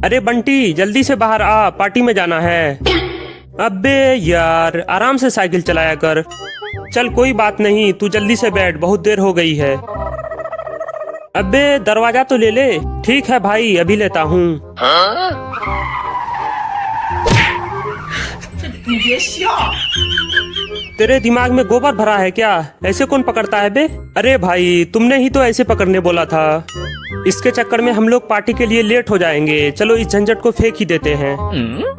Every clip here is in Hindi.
अरे बंटी जल्दी से बाहर आ, पार्टी में जाना है। अबे यार आराम से साइकिल चलाया कर। चल कोई बात नहीं, तू जल्दी से बैठ, बहुत देर हो गई है। अबे दरवाजा तो ले ले। ठीक है भाई अभी लेता हूँ। तेरे दिमाग में गोबर भरा है क्या? ऐसे कौन पकड़ता है बे? अरे भाई तुमने ही तो ऐसे पकड़ने बोला था। इसके चक्कर में हम लोग पार्टी के लिए लेट हो जाएंगे। चलो इस झंझट को फेंक ही देते हैं।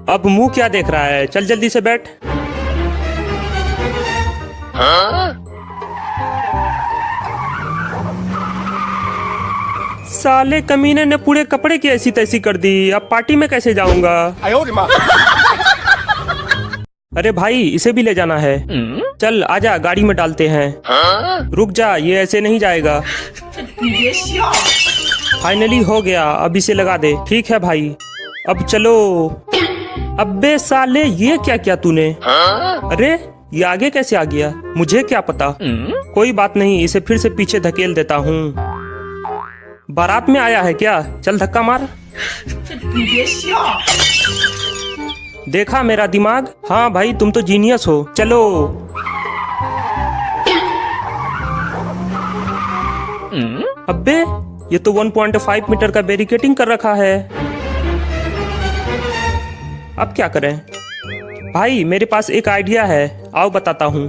अब मुंह क्या देख रहा है, चल जल्दी से बैठ। साले कमीने ने पूरे कपड़े की ऐसी तैसी कर दी, अब पार्टी में कैसे जाऊंगा? अरे भाई इसे भी ले जाना है। चल आजा गाड़ी में डालते हैं। रुक जा, ये ऐसे नहीं जाएगा। फाइनली हो गया, अब इसे लगा दे। ठीक है भाई अब चलो। अबे साले ये क्या किया तूने? अरे ये आगे कैसे आ गया, मुझे क्या पता। कोई बात नहीं, इसे फिर से पीछे धकेल देता हूँ। बारात में आया है क्या? चल धक्का मार। देखा मेरा दिमाग? हाँ भाई तुम तो जीनियस हो। चलो। अबे ये तो 1.5 मीटर का बैरिकेडिंग कर रखा है। अब क्या करें? भाई मेरे पास एक आइडिया है, आओ बताता हूँ।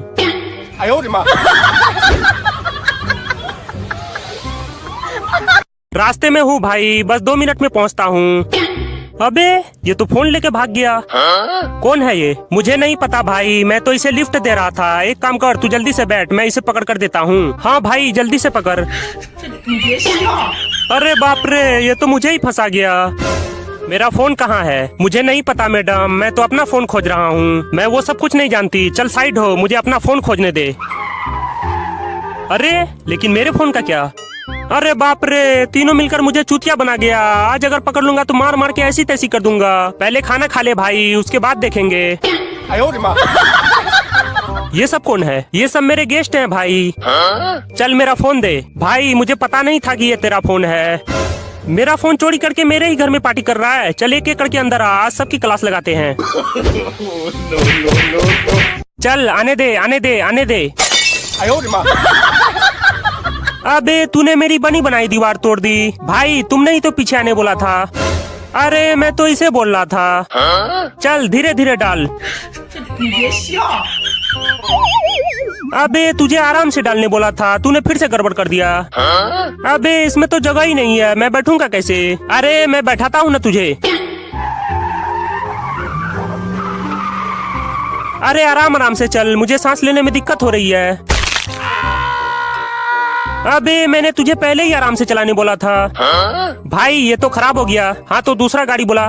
रास्ते में हूँ भाई, बस 2 मिनट में पहुँचता हूँ। अबे ये तो फोन लेके भाग गया। कौन है ये? मुझे नहीं पता भाई, मैं तो इसे लिफ्ट दे रहा था। एक काम कर, तू जल्दी से बैठ, मैं इसे पकड़ कर देता हूँ। हाँ भाई जल्दी से पकड़। अरे बाप रे, ये तो मुझे ही फंसा गया। मेरा फोन कहाँ है? मुझे नहीं पता मैडम, मैं तो अपना फोन खोज रहा हूँ। मैं वो सब कुछ नहीं जानती। चल साइड हो, मुझे अपना फोन खोजने दे। अरे लेकिन मेरे फोन का क्या? अरे बाप रे, तीनों मिलकर मुझे चूतिया बना गया। आज अगर पकड़ लूंगा तो मार मार के ऐसी तैसी कर दूंगा। पहले खाना खा ले भाई, उसके बाद देखेंगे। ये सब कौन है? ये सब मेरे गेस्ट हैं भाई। चल मेरा फोन दे। भाई मुझे पता नहीं था कि ये तेरा फोन है। मेरा फोन चोरी करके मेरे ही घर में पार्टी कर रहा है। चल एक एक करके अंदर आ, आज सबकी क्लास लगाते हैं। चल आने दे आने दे आने दे। अबे तूने मेरी बनी बनाई दीवार तोड़ दी। भाई तुमने ही तो पीछे आने बोला था। अरे मैं तो इसे बोल रहा था। चल धीरे धीरे डाल। अबे तुझे आराम से डालने बोला था, तूने फिर से गड़बड़ कर दिया। अबे इसमें तो जगह ही नहीं है, मैं बैठूंगा कैसे? अरे मैं बैठाता हूँ ना तुझे। अरे आराम आराम से चल, मुझे सांस लेने में दिक्कत हो रही है। अबे मैंने तुझे पहले ही आराम से चलाने बोला था। भाई ये तो खराब हो गया। हाँ तो दूसरा गाड़ी बुला।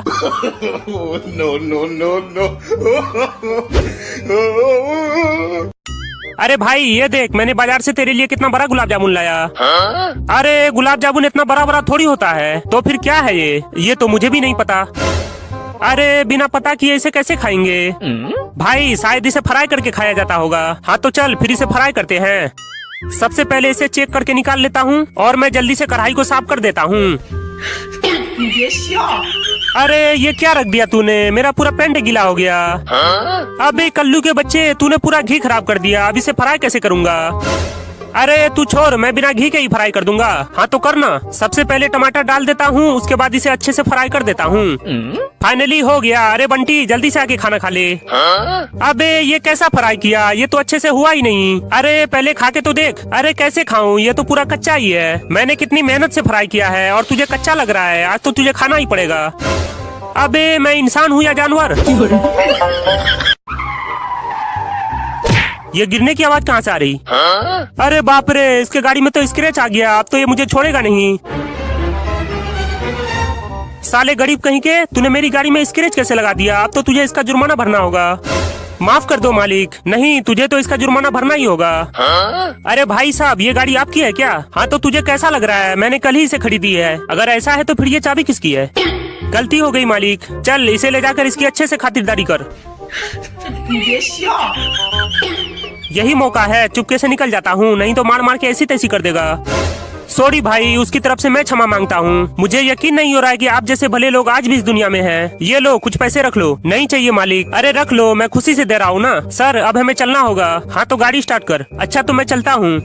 अरे भाई ये देख, मैंने बाजार से तेरे लिए कितना बड़ा गुलाब जामुन लाया। अरे गुलाब जामुन इतना बड़ा बड़ा थोड़ी होता है। तो फिर क्या है ये तो मुझे भी नहीं पता। अरे बिना पता किए इसे कैसे खाएंगे? भाई शायद इसे फ्राई करके खाया जाता होगा। हाँ तो चल फिर इसे फ्राई करते हैं। सबसे पहले इसे चेक करके निकाल लेता हूँ और मैं जल्दी से कढ़ाई को साफ कर देता हूँ। अरे ये क्या रख दिया तूने? मेरा पूरा पेंट गीला हो गया। अबे कल्लू के बच्चे, तूने पूरा घी खराब कर दिया। अब इसे फ्राई कैसे करूँगा? अरे तू छोड़, मैं बिना घी के ही फ्राई कर दूंगा। हाँ तो करना। सबसे पहले टमाटर डाल देता हूँ, उसके बाद इसे अच्छे से फ्राई कर देता हूँ। फाइनली हो गया। अरे बंटी जल्दी से आके खाना खा ले। अबे ये कैसा फ्राई किया? ये तो अच्छे से हुआ ही नहीं। अरे पहले खा के तो देख। अरे कैसे खाऊं, ये तो पूरा कच्चा ही है। मैंने कितनी मेहनत से फ्राई किया है और तुझे कच्चा लग रहा है। आज तो तुझे खाना ही पड़ेगा। अबे मैं इंसान हूँ या जानवर? ये गिरने की आवाज कहाँ से आ रही? अरे बाप रे, इसके गाड़ी में तो स्क्रैच आ गया। अब तो ये मुझे छोड़ेगा नहीं। साले गरीब कहीं के, तूने मेरी गाड़ी में स्क्रैच कैसे लगा दिया? अब तो तुझे इसका जुर्माना भरना होगा। माफ कर दो मालिक। नहीं, तुझे तो इसका जुर्माना भरना ही होगा। अरे भाई साहब, ये गाड़ी आपकी है क्या? हाँ तो तुझे कैसा लग रहा है? मैंने कल ही इसे खरीदी है। अगर ऐसा है तो फिर ये चाबी किसकी है? गलती हो गई मालिक। चल इसे ले जाकर इसकी अच्छे से खातिरदारी कर। यही मौका है, चुपके से निकल जाता हूँ, नहीं तो मार मार के ऐसी तैसी कर देगा। सॉरी भाई, उसकी तरफ से मैं क्षमा मांगता हूँ। मुझे यकीन नहीं हो रहा है कि आप जैसे भले लोग आज भी इस दुनिया में हैं। ये लो कुछ पैसे रख लो। नहीं चाहिए मालिक। अरे रख लो, मैं खुशी से दे रहा हूँ ना। सर अब हमें चलना होगा। हाँ तो गाड़ी स्टार्ट कर। अच्छा तो मैं चलता हूँ।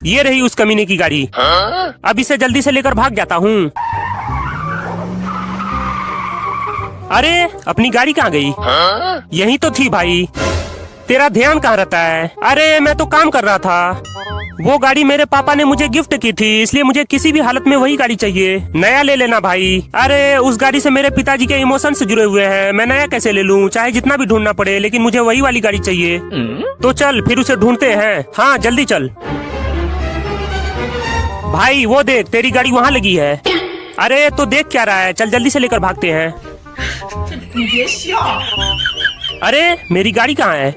ये रही उस कमीने की गाड़ी। अब इसे जल्दी से लेकर भाग जाता हूँ। अरे अपनी गाड़ी कहाँ गई? यही तो थी भाई। तेरा ध्यान कहाँ रहता है? अरे मैं तो काम कर रहा था। वो गाड़ी मेरे पापा ने मुझे गिफ्ट की थी, इसलिए मुझे किसी भी हालत में वही गाड़ी चाहिए। नया ले लेना भाई। अरे उस गाड़ी से मेरे पिताजी के इमोशंस जुड़े हुए हैं। मैं नया कैसे ले लूं? चाहे जितना भी ढूंढना पड़े, लेकिन मुझे वही वाली गाड़ी चाहिए। तो चल फिर उसे ढूंढते हैं। हाँ जल्दी चल भाई। वो देख तेरी गाड़ी वहाँ लगी है। अरे तो देख क्या रहा है? चल जल्दी से लेकर भागते हैं। अरे मेरी गाड़ी कहाँ है?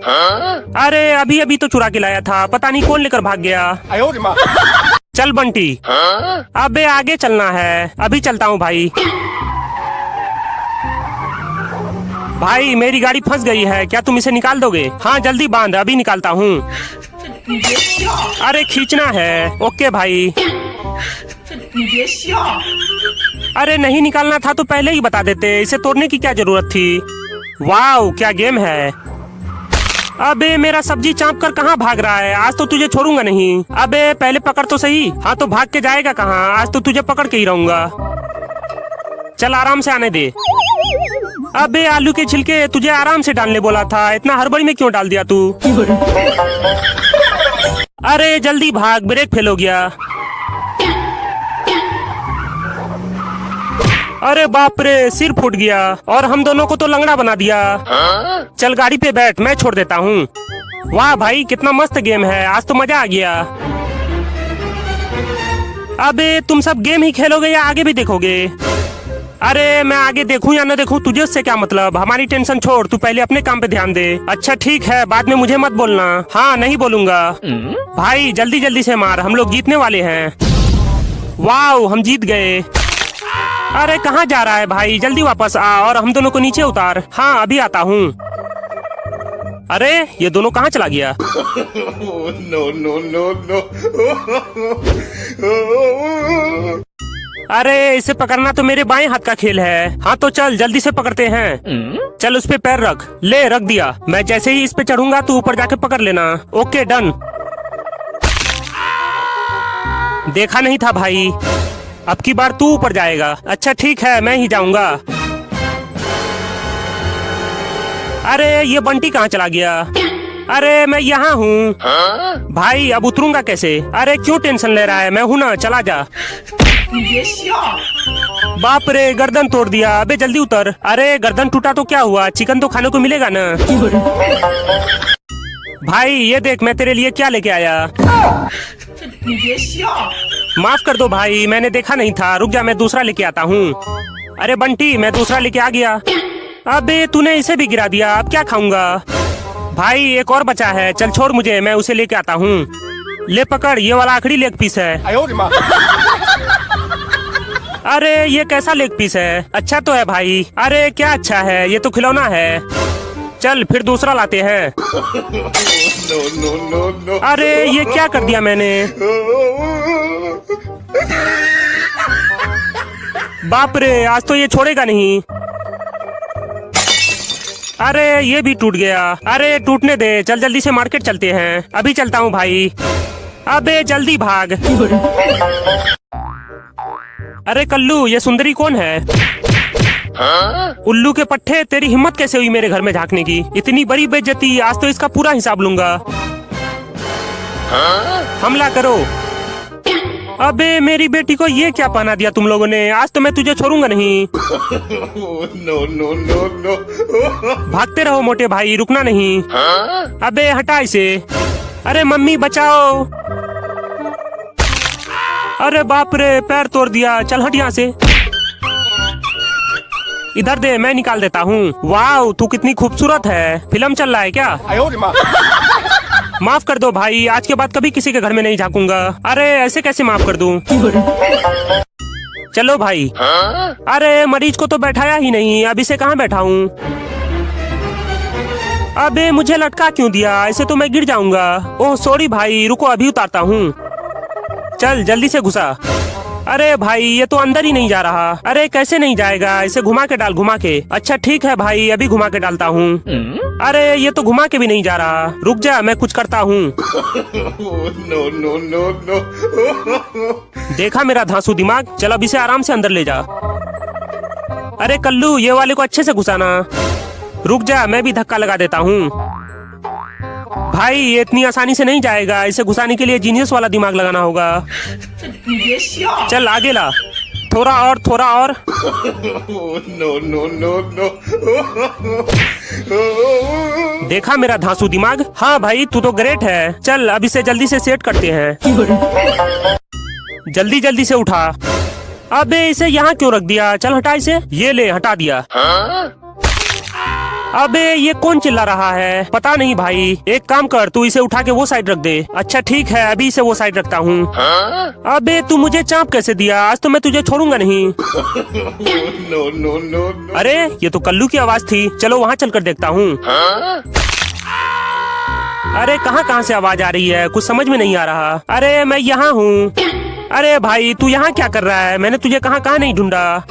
अरे अभी अभी तो चुरा के लाया था, पता नहीं कौन लेकर भाग गया। चल बंटी। अबे आगे चलना है। अभी चलता हूँ भाई। भाई मेरी गाड़ी फंस गई है, क्या तुम इसे निकाल दोगे? हाँ जल्दी बांध, अभी निकालता हूँ। अरे खींचना है। ओके भाई। अरे नहीं निकालना था तो पहले ही बता देते, इसे तोड़ने की क्या जरूरत थी। वाओ क्या गेम है। अबे मेरा सब्जी चाप कर कहाँ भाग रहा है? आज तो तुझे छोड़ूंगा नहीं। अबे पहले पकड़ तो सही। हाँ तो भाग के जाएगा कहाँ? आज तो तुझे पकड़ के ही रहूंगा। चल आराम से आने दे। अबे आलू के छिलके तुझे आराम से डालने बोला था, इतना हड़बड़ी में क्यों डाल दिया तू? अरे जल्दी भाग, ब्रेक फेल हो गया। अरे बाप रे, सिर फूट गया और हम दोनों को तो लंगड़ा बना दिया। चल गाड़ी पे बैठ, मैं छोड़ देता हूँ। वाह भाई कितना मस्त गेम है, आज तो मजा आ गया। अबे तुम सब गेम ही खेलोगे या आगे भी देखोगे? अरे मैं आगे देखूं या न देखूं तुझे उससे क्या मतलब? हमारी टेंशन छोड़, तू पहले अपने काम पे ध्यान दे। अच्छा ठीक है, बाद में मुझे मत बोलना। हाँ नहीं बोलूंगा। भाई जल्दी जल्दी से मार, हम लोग जीतने वाले हैं। वाह हम जीत गए। अरे कहाँ जा रहा है भाई? जल्दी वापस आ और हम दोनों को नीचे उतार। हाँ अभी आता हूँ। अरे ये दोनों कहाँ चला गया? No no no no. अरे इसे पकड़ना तो मेरे बाएं हाथ का खेल है। हाँ तो चल जल्दी से पकड़ते हैं। चल उस पे पैर रख। ले रख दिया। मैं जैसे ही इस पे चढ़ूंगा तू ऊपर जाके पकड़ लेना। Okay done. देखा नहीं था भाई, अब की बार तू ऊपर जाएगा। अच्छा ठीक है, मैं ही जाऊंगा। अरे ये बंटी कहाँ चला गया? अरे मैं यहाँ हूँ। भाई अब उतरूंगा कैसे? अरे क्यों टेंशन ले रहा है? मैं हूँ ना, चला जा। बाप रे गर्दन तोड़ दिया। अबे जल्दी उतर। अरे गर्दन टूटा तो क्या हुआ, चिकन तो खाने को मिलेगा ना। भाई ये देख मैं तेरे लिए क्या लेके आया। माफ कर दो भाई, मैंने देखा नहीं था। रुक जा मैं दूसरा लेके आता हूँ। अरे बंटी मैं दूसरा लेके आ गया। अबे तूने इसे भी गिरा दिया, अब क्या खाऊंगा? भाई एक और बचा है, चल छोड़ मुझे, मैं उसे लेके आता हूँ। ले पकड़, ये वाला आखिरी लेग पीस है। अरे ये कैसा लेग पीस है? अच्छा तो है भाई। अरे क्या अच्छा है, ये तो खिलौना है। चल फिर दूसरा लाते हैं। No no no no. अरे ये क्या कर दिया मैंने? बाप रे आज तो ये छोड़ेगा नहीं। अरे ये भी टूट गया। अरे टूटने दे, चल जल्दी से मार्केट चलते हैं। अभी चलता हूँ भाई। अबे जल्दी भाग। अरे कल्लू ये सुंदरी कौन है? उल्लू के पट्टे, तेरी हिम्मत कैसे हुई मेरे घर में झांकने की? इतनी बड़ी बेइज्जती, आज तो इसका पूरा हिसाब लूंगा। हमला करो। अबे मेरी बेटी को ये क्या पहना दिया तुम लोगों ने? आज तो मैं तुझे छोड़ूंगा नहीं। No no no no. भागते रहो मोटे भाई, रुकना नहीं। अबे हटा इसे। अरे मम्मी बचाओ। अरे बाप रे पैर तोड़ दिया। चल हट यहाँ से। इधर दे, मैं निकाल देता हूँ। वाह तू कितनी खूबसूरत है। फिल्म चल रहा है क्या? माफ कर दो भाई, आज के बाद कभी किसी के घर में नहीं झांकूंगा। अरे ऐसे कैसे माफ कर दूं? चलो भाई। अरे मरीज को तो बैठाया ही नहीं, अब इसे कहाँ बैठाऊं? अबे मुझे लटका क्यों दिया? ऐसे तो मैं गिर जाऊंगा। ओह सॉरी भाई, रुको अभी उतारता हूँ। चल जल्दी से घुसा। अरे भाई ये तो अंदर ही नहीं जा रहा। अरे कैसे नहीं जाएगा? इसे घुमा के डाल, घुमा के। अच्छा ठीक है भाई, अभी घुमा के डालता हूँ। अरे ये तो घुमा के भी नहीं जा रहा। रुक जा, मैं कुछ करता हूँ। No, no, no, no. देखा मेरा धांसू दिमाग? चल अब इसे आराम से अंदर ले जा। अरे कल्लू, ये वाले को अच्छे से घुसाना। रुक जा, मैं भी धक्का लगा देता हूँ। भाई ये इतनी आसानी से नहीं जाएगा। इसे घुसाने के लिए जीनियस वाला दिमाग लगाना होगा। चल आगे ला, थोड़ा और, थोड़ा और। No, no, no, no. देखा मेरा धांसू दिमाग? हाँ भाई तू तो ग्रेट है। चल अब इसे जल्दी से सेट करते हैं। जल्दी जल्दी से उठा। अबे इसे यहाँ क्यों रख दिया? चल हटा इसे। ये ले, हटा दिया। अबे ये कौन चिल्ला रहा है? पता नहीं भाई। एक काम कर, तू इसे उठा के वो साइड रख दे। अच्छा ठीक है, अभी इसे वो साइड रखता हूँ। अबे तू मुझे चाप कैसे दिया? आज तो मैं तुझे छोड़ूंगा नहीं। No, no, no, no. अरे ये तो कल्लू की आवाज थी। चलो वहाँ चलकर देखता हूँ। अरे कहाँ कहाँ से आवाज आ रही है? कुछ समझ में नहीं आ रहा। अरे मैं यहाँ हूँ। अरे भाई तू यहाँ क्या कर रहा है? मैंने तुझे कहाँ कहाँ नहीं ढूंढा।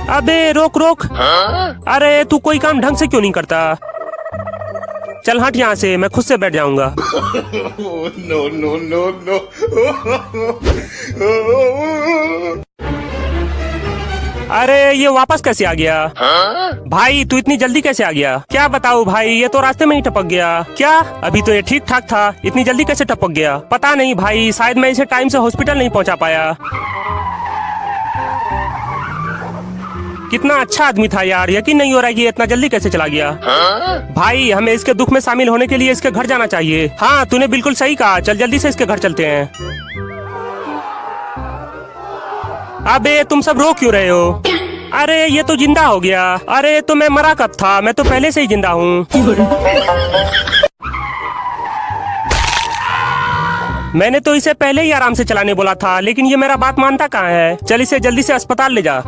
अबे रोक रोक। अरे तू कोई काम ढंग से क्यों नहीं करता? चल हट यहाँ से, मैं खुद से बैठ जाऊंगा। No, no, no, no. अरे ये वापस कैसे आ गया? भाई तू इतनी जल्दी कैसे आ गया? क्या बताऊँ भाई, ये तो रास्ते में ही टपक गया। क्या? अभी तो ये ठीक ठाक था, इतनी जल्दी कैसे टपक गया? पता नहीं भाई, शायद मैं इसे टाइम से हॉस्पिटल नहीं पहुँचा पाया। कितना अच्छा आदमी था यार, यकीन नहीं हो रहा है कि ये इतना जल्दी कैसे चला गया। भाई हमें इसके दुख में शामिल होने के लिए इसके घर जाना चाहिए। हाँ तूने बिल्कुल सही कहा, चल जल्दी से इसके घर चलते हैं। अबे तुम सब रो क्यों रहे हो? अरे ये तो जिंदा हो गया। अरे तो मैं मरा कब था? मैं तो पहले से ही जिंदा हूँ। मैंने तो इसे पहले ही आराम से चलाने बोला था, लेकिन ये मेरा बात मानता कहाँ है। चल इसे जल्दी से अस्पताल ले जा।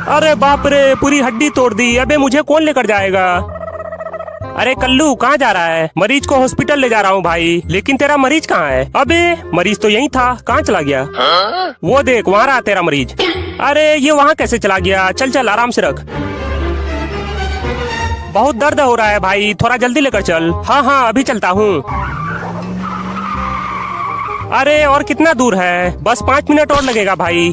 अरे बाप रे, पूरी हड्डी तोड़ दी। अबे मुझे कौन लेकर जाएगा? अरे कल्लू कहाँ जा रहा है? मरीज को हॉस्पिटल ले जा रहा हूँ भाई। लेकिन तेरा मरीज कहाँ है? अबे मरीज तो यहीं था, कहाँ चला गया? वो देख वहाँ रहा तेरा मरीज। अरे ये वहाँ कैसे चला गया? चल चल आराम से रख। बहुत दर्द हो रहा है भाई, थोड़ा जल्दी लेकर चल। हाँ हाँ अभी चलता हूँ। अरे और कितना दूर है? बस 5 मिनट और लगेगा भाई।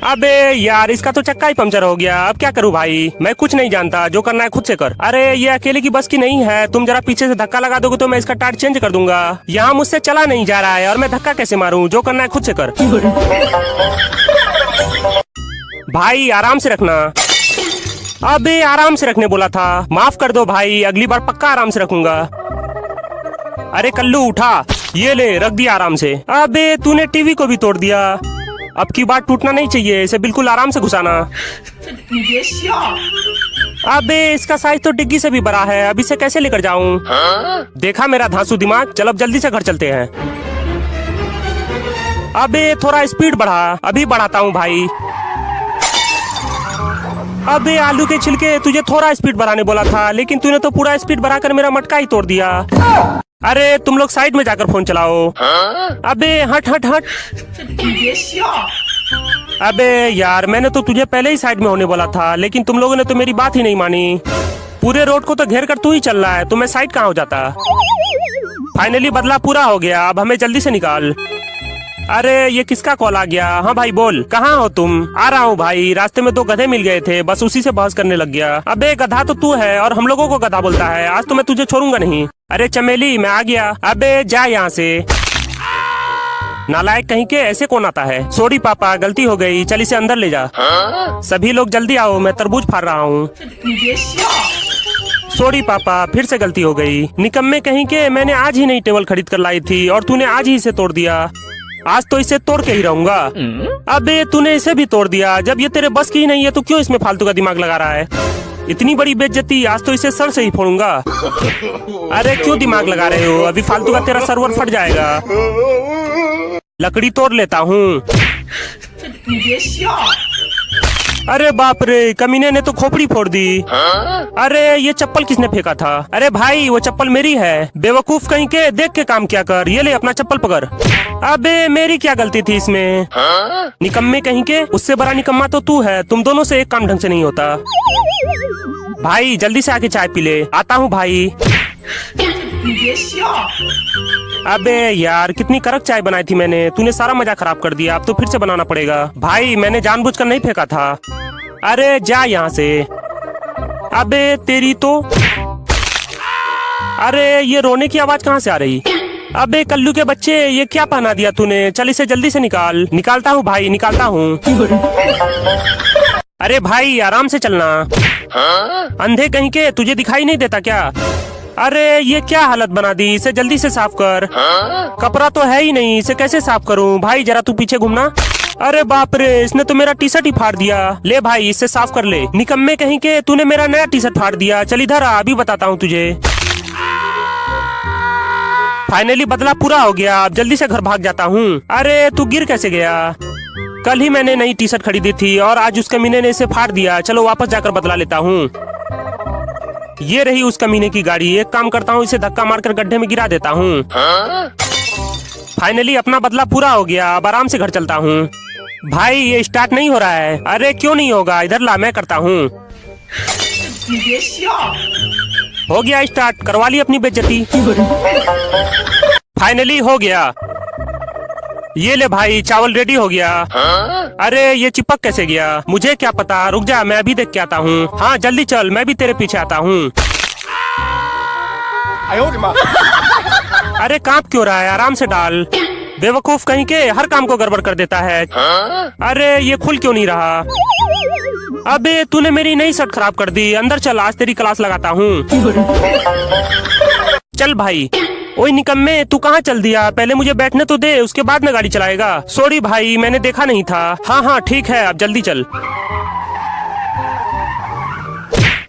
अबे यार इसका तो चक्का ही पंचर हो गया। अब क्या करूं भाई? मैं कुछ नहीं जानता, जो करना है खुद से कर। अरे ये अकेले की बस की नहीं है, तुम जरा पीछे से धक्का लगा दोगे तो मैं इसका टायर चेंज कर दूंगा। यहाँ मुझसे चला नहीं जा रहा है और मैं धक्का कैसे मारूं? जो करना है खुद से कर। भाई आराम से रखना। अबे आराम से रखने बोला था। माफ कर दो भाई, अगली बार पक्का आराम से रखूंगा। अरे कल्लू उठा, ये ले रख दिया आराम से। अबे तूने टीवी को भी तोड़ दिया। अब की बात टूटना नहीं चाहिए, इसे बिल्कुल आराम से घुसाना। अबे इसका साइज तो डिग्गी से भी बड़ा है, अब इसे कैसे लेकर जाऊं? देखा मेरा धांसू दिमाग? चल अब जल्दी से घर चलते हैं। अबे थोड़ा स्पीड बढ़ा। अभी बढ़ाता हूँ भाई। अबे आलू के छिलके, तुझे थोड़ा स्पीड बढ़ाने बोला था, लेकिन तूने तो पूरा स्पीड बढ़ाकर मेरा मटका ही तोड़ दिया। अरे तुम लोग साइड में जाकर फोन चलाओ। अबे हट हट हट। अबे यार मैंने तो तुझे पहले ही साइड में होने बोला था, लेकिन तुम लोगों ने तो मेरी बात ही नहीं मानी। पूरे रोड को तो घेर कर तू ही चल रहा है, तो मैं साइड कहाँ हो जाता। फाइनली बदला पूरा हो गया, अब हमें जल्दी से निकाल। अरे ये किसका कॉल आ गया? हाँ भाई बोल, कहाँ हो तुम? आ रहा हूँ भाई, रास्ते में 2 गधे मिल गए थे, बस उसी से बहस करने लग गया। अबे गधा तो तू है और हम लोगों को गधा बोलता है। आज तो मैं तुझे छोड़ूंगा नहीं। अरे चमेली मैं आ गया। अबे जा यहाँ से, नालायक कहीं के। ऐसे कौन आता है? सॉरी पापा, गलती हो गई, चल इसे अंदर ले जा। सभी लोग जल्दी आओ, मैं तरबूज फाड़ रहा हूँ। सॉरी पापा, फिर से गलती हो गई। निकम्मे कहीं के, मैंने आज ही नई टेबल खरीद कर लाई थी और तूने आज ही इसे तोड़ दिया। आज तो इसे तोड़ के ही रहूंगा। अबे तूने इसे भी तोड़ दिया। जब ये तेरे बस की ही नहीं है तो क्यों इसमें फालतू का दिमाग लगा रहा है? इतनी बड़ी बेइज्जती, आज तो इसे सर से ही फोड़ूंगा। अरे क्यों दिमाग लगा रहे हो? अभी फालतू का तेरा सर्वर फट जाएगा। लकड़ी तोड़ लेता हूँ। अरे बाप रे, कमीने ने तो खोपड़ी फोड़ दी। अरे ये चप्पल किसने फेंका था? अरे भाई वो चप्पल मेरी है। बेवकूफ कहीं के, देख के काम क्या कर। ये ले अपना चप्पल पकड़। अबे मेरी क्या गलती थी इसमें? निकम्मे कहीं के, उससे बड़ा निकम्मा तो तू है। तुम दोनों से एक काम ढंग से नहीं होता। भाई जल्दी से आके चाय पी ले। आता हूँ भाई। अबे यार कितनी कड़क चाय बनाई थी मैंने, तूने सारा मजा खराब कर दिया। अब तो फिर से बनाना पड़ेगा। भाई मैंने जानबूझकर नहीं फेंका था। अरे जा यहाँ से। अबे तेरी तो, अरे ये रोने की आवाज कहाँ से आ रही? अबे कल्लू के बच्चे, ये क्या पहना दिया तूने? चल इसे जल्दी से निकाल। निकालता हूँ भाई, निकालता हूँ। अरे भाई आराम से चलना। अंधे कहीं के, तुझे दिखाई नहीं देता क्या? अरे ये क्या हालत बना दी, इसे जल्दी से साफ कर। कपड़ा तो है ही नहीं, इसे कैसे साफ करूं? भाई जरा तू पीछे घूमना। अरे बाप रे, इसने तो मेरा टी शर्ट ही फाड़ दिया। ले भाई इससे साफ कर ले। निकम्मे कहीं के, तूने मेरा नया टी शर्ट फाड़ दिया। चल इधर आ, अभी बताता हूँ तुझे। फाइनली बदला पूरा हो गया। अब जल्दी से घर भाग जाता हूँ। अरे तू गिर कैसे गया? कल ही मैंने नई टी शर्ट खरीदी थी और आज उस कमीने ने इसे फाड़ दिया। चलो वापस जाकर बदला लेता हूँ। ये रही उस कमीने की गाड़ी। एक काम करता हूँ, इसे धक्का मारकर गड्ढे में गिरा देता हूँ। फाइनली अपना बदला पूरा हो गया। अब आराम से घर चलता हूँ। भाई ये स्टार्ट नहीं हो रहा है। अरे क्यों नहीं होगा? इधर ला, मैं करता हूँ। हो गया स्टार्ट, करवा ली अपनी बेइज्जती। फाइनली हो गया। ये ले भाई, चावल रेडी हो गया। अरे ये चिपक कैसे गया? मुझे क्या पता, रुक जा मैं अभी देख के आता हूँ। हाँ जल्दी चल, मैं भी तेरे पीछे आता हूँ। अरे कांप क्यों रहा है? आराम से डाल। बेवकूफ कहीं के, हर काम को गड़बड़ कर देता है। अरे ये खुल क्यों नहीं रहा? अबे तूने मेरी नई शर्ट खराब कर दी। अंदर चल, आज तेरी क्लास लगाता हूँ। चल भाई। ओए निकम्मे, तू कहाँ चल दिया? पहले मुझे बैठने तो दे, उसके बाद में गाड़ी चलाएगा। सॉरी भाई, मैंने देखा नहीं था। हाँ हाँ ठीक है, अब जल्दी चल।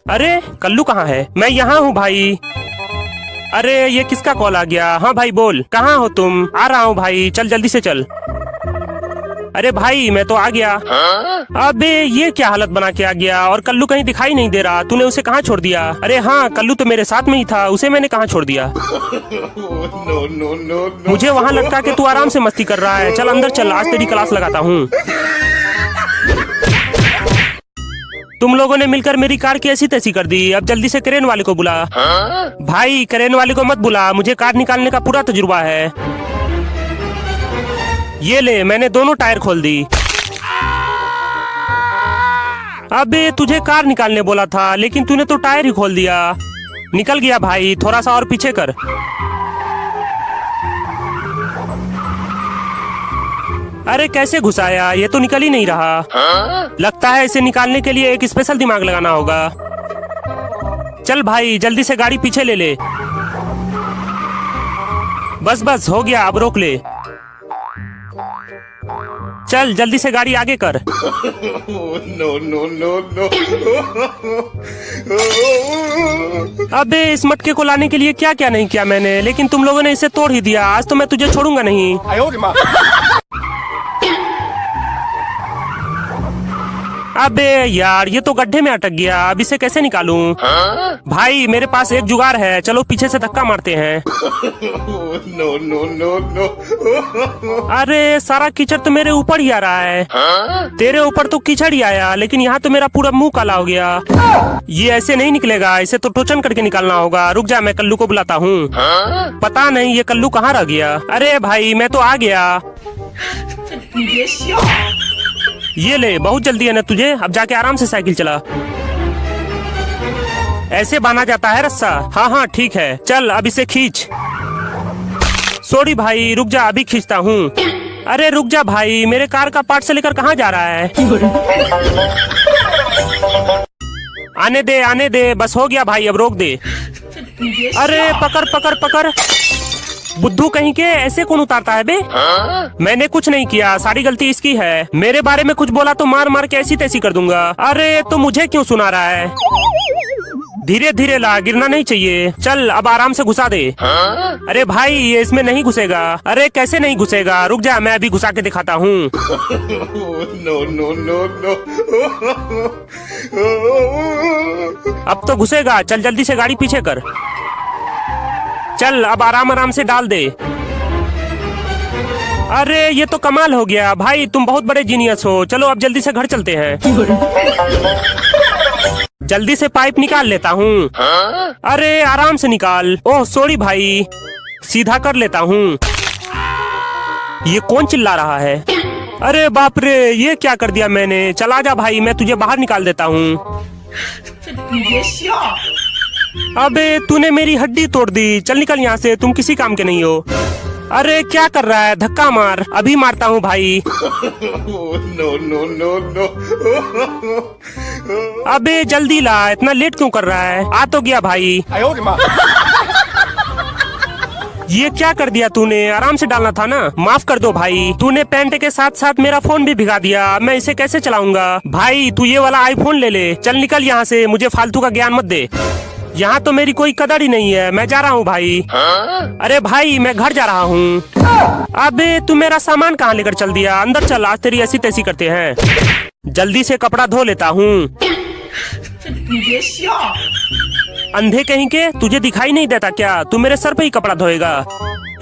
अरे कल्लू कहाँ है? मैं यहाँ हूँ भाई। अरे ये किसका कॉल आ गया? हाँ भाई बोल, कहाँ हो तुम? आ रहा हूँ भाई, चल जल्दी से चल। अरे भाई मैं तो आ गया। अबे ये क्या हालत बना के आ गया? और कल्लू कहीं दिखाई नहीं दे रहा। तूने उसे कहाँ छोड़ दिया? अरे हाँ, कल्लू तो मेरे साथ में ही था, उसे मैंने कहाँ छोड़ दिया? no, no, no, no. मुझे वहाँ लटका के तू आराम से मस्ती कर रहा है। चल अंदर चल, आज तेरी क्लास लगाता हूँ। तुम लोगों ने मिलकर मेरी कार की ऐसी तैसी कर दी। अब जल्दी से क्रेन वाले को बुला। भाई क्रेन वाले को मत बुला, मुझे कार निकालने का पूरा तजुर्बा है। ये ले, मैंने दोनों टायर खोल दी। अबे तुझे कार निकालने बोला था, लेकिन तूने तो टायर ही खोल दिया। निकल गया भाई, थोड़ा सा और पीछे कर। अरे कैसे घुसाया? ये तो निकल ही नहीं रहा। लगता है इसे निकालने के लिए एक स्पेशल दिमाग लगाना होगा। चल भाई जल्दी से गाड़ी पीछे ले ले। बस बस हो गया, अब रोक ले। चल जल्दी से गाड़ी आगे कर। no, no, no, no. अबे इस मटके को लाने के लिए क्या क्या नहीं किया मैंने, लेकिन तुम लोगों ने इसे तोड़ ही दिया। आज तो मैं तुझे छोड़ूंगा नहीं। अबे यार ये तो गड्ढे में अटक गया। अब इसे कैसे निकालूं? भाई मेरे पास एक जुगाड़ है, चलो पीछे से धक्का मारते हैं। no, no, no, no. अरे सारा कीचड़ तो मेरे ऊपर ही आ रहा है। तेरे ऊपर तो कीचड़ ही आया, लेकिन यहाँ तो मेरा पूरा मुंह काला हो गया। ये ऐसे नहीं निकलेगा, इसे तो टोचन करके निकालना होगा। रुक जा, मैं कल्लू को बुलाता हूँ। पता नहीं ये कल्लू कहाँ रह गया। अरे भाई मैं तो आ गया। ये ले, बहुत जल्दी है ना तुझे? अब जाके आराम से साइकिल चला। ऐसे बांधा जाता है रस्सा? हाँ हाँ ठीक है, चल अब इसे खींच। सॉरी भाई, रुक जा, अभी खींचता हूँ। अरे रुक जा भाई, मेरे कार का पार्ट से लेकर कहाँ जा रहा है? आने दे, बस हो गया भाई, अब रोक दे। अरे पकड़ पकड़ पकड़। बुद्धू कहीं के, ऐसे कौन उतारता है बे? मैंने कुछ नहीं किया, सारी गलती इसकी है। मेरे बारे में कुछ बोला तो मार मार के ऐसी तैसी कर दूंगा। अरे तो मुझे क्यों सुना रहा है? धीरे धीरे ला, गिरना नहीं चाहिए। चल अब आराम से घुसा दे। अरे भाई ये इसमें नहीं घुसेगा। अरे कैसे नहीं घुसेगा, रुक जा मैं अभी घुसा के दिखाता हूँ। No, no, no, no. अब तो घुसेगा। चल जल्दी से गाड़ी पीछे कर। चल अब आराम आराम से डाल दे। अरे ये तो कमाल हो गया भाई, तुम बहुत बड़े जीनियस हो। चलो अब जल्दी से घर चलते हैं। जल्दी से पाइप निकाल लेता हूँ। अरे आराम से निकाल। ओह सॉरी भाई, सीधा कर लेता हूँ। ये कौन चिल्ला रहा है? अरे बाप रे, ये क्या कर दिया मैंने। चला जा भाई, मैं तुझे बाहर निकाल देता हूँ। अबे तूने मेरी हड्डी तोड़ दी। चल निकल यहाँ से, तुम किसी काम के नहीं हो। अरे क्या कर रहा है, धक्का मार। अभी मारता हूँ भाई। No, no, no, no. अबे जल्दी ला, इतना लेट क्यों कर रहा है? आ तो गया भाई। ये क्या कर दिया तूने, आराम से डालना था ना। माफ कर दो भाई, तूने पैंट के साथ साथ मेरा फोन भी भिगा दिया। मैं इसे कैसे चलाऊंगा? भाई तू ये वाला आईफोन ले ले। चल निकल यहाँ से, मुझे फालतू का ज्ञान मत दे। यहाँ तो मेरी कोई कदर ही नहीं है। मैं जा रहा हूँ भाई। अरे भाई मैं घर जा रहा हूँ। अबे तू मेरा सामान कहाँ लेकर चल दिया? अंदर चल, आज तेरी ऐसी तैसी करते हैं। जल्दी से कपड़ा धो लेता हूँ। अंधे कहीं के, तुझे दिखाई नहीं देता क्या? तू मेरे सर पे ही कपड़ा धोएगा।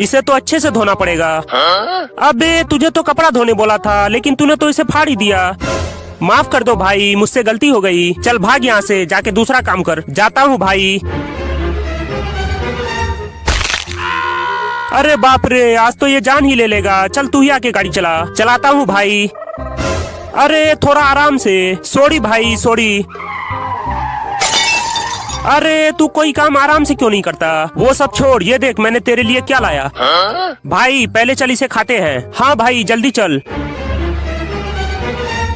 इसे तो अच्छे से धोना पड़ेगा। अबे तुझे तो कपड़ा धोने बोला था, लेकिन तूने तो इसे फाड़ ही दिया। माफ कर दो भाई, मुझसे गलती हो गई। चल भाग यहाँ से, जाके दूसरा काम कर। जाता हूँ भाई। अरे बाप रे, आज तो ये जान ही ले लेगा। चल तू ही आके गाड़ी चला। चलाता हूँ भाई। अरे थोड़ा आराम से। सॉरी भाई सॉरी। अरे तू कोई काम आराम से क्यों नहीं करता? वो सब छोड़, ये देख मैंने तेरे लिए क्या लाया। भाई पहले चल इसे खाते हैं। हाँ भाई जल्दी चल।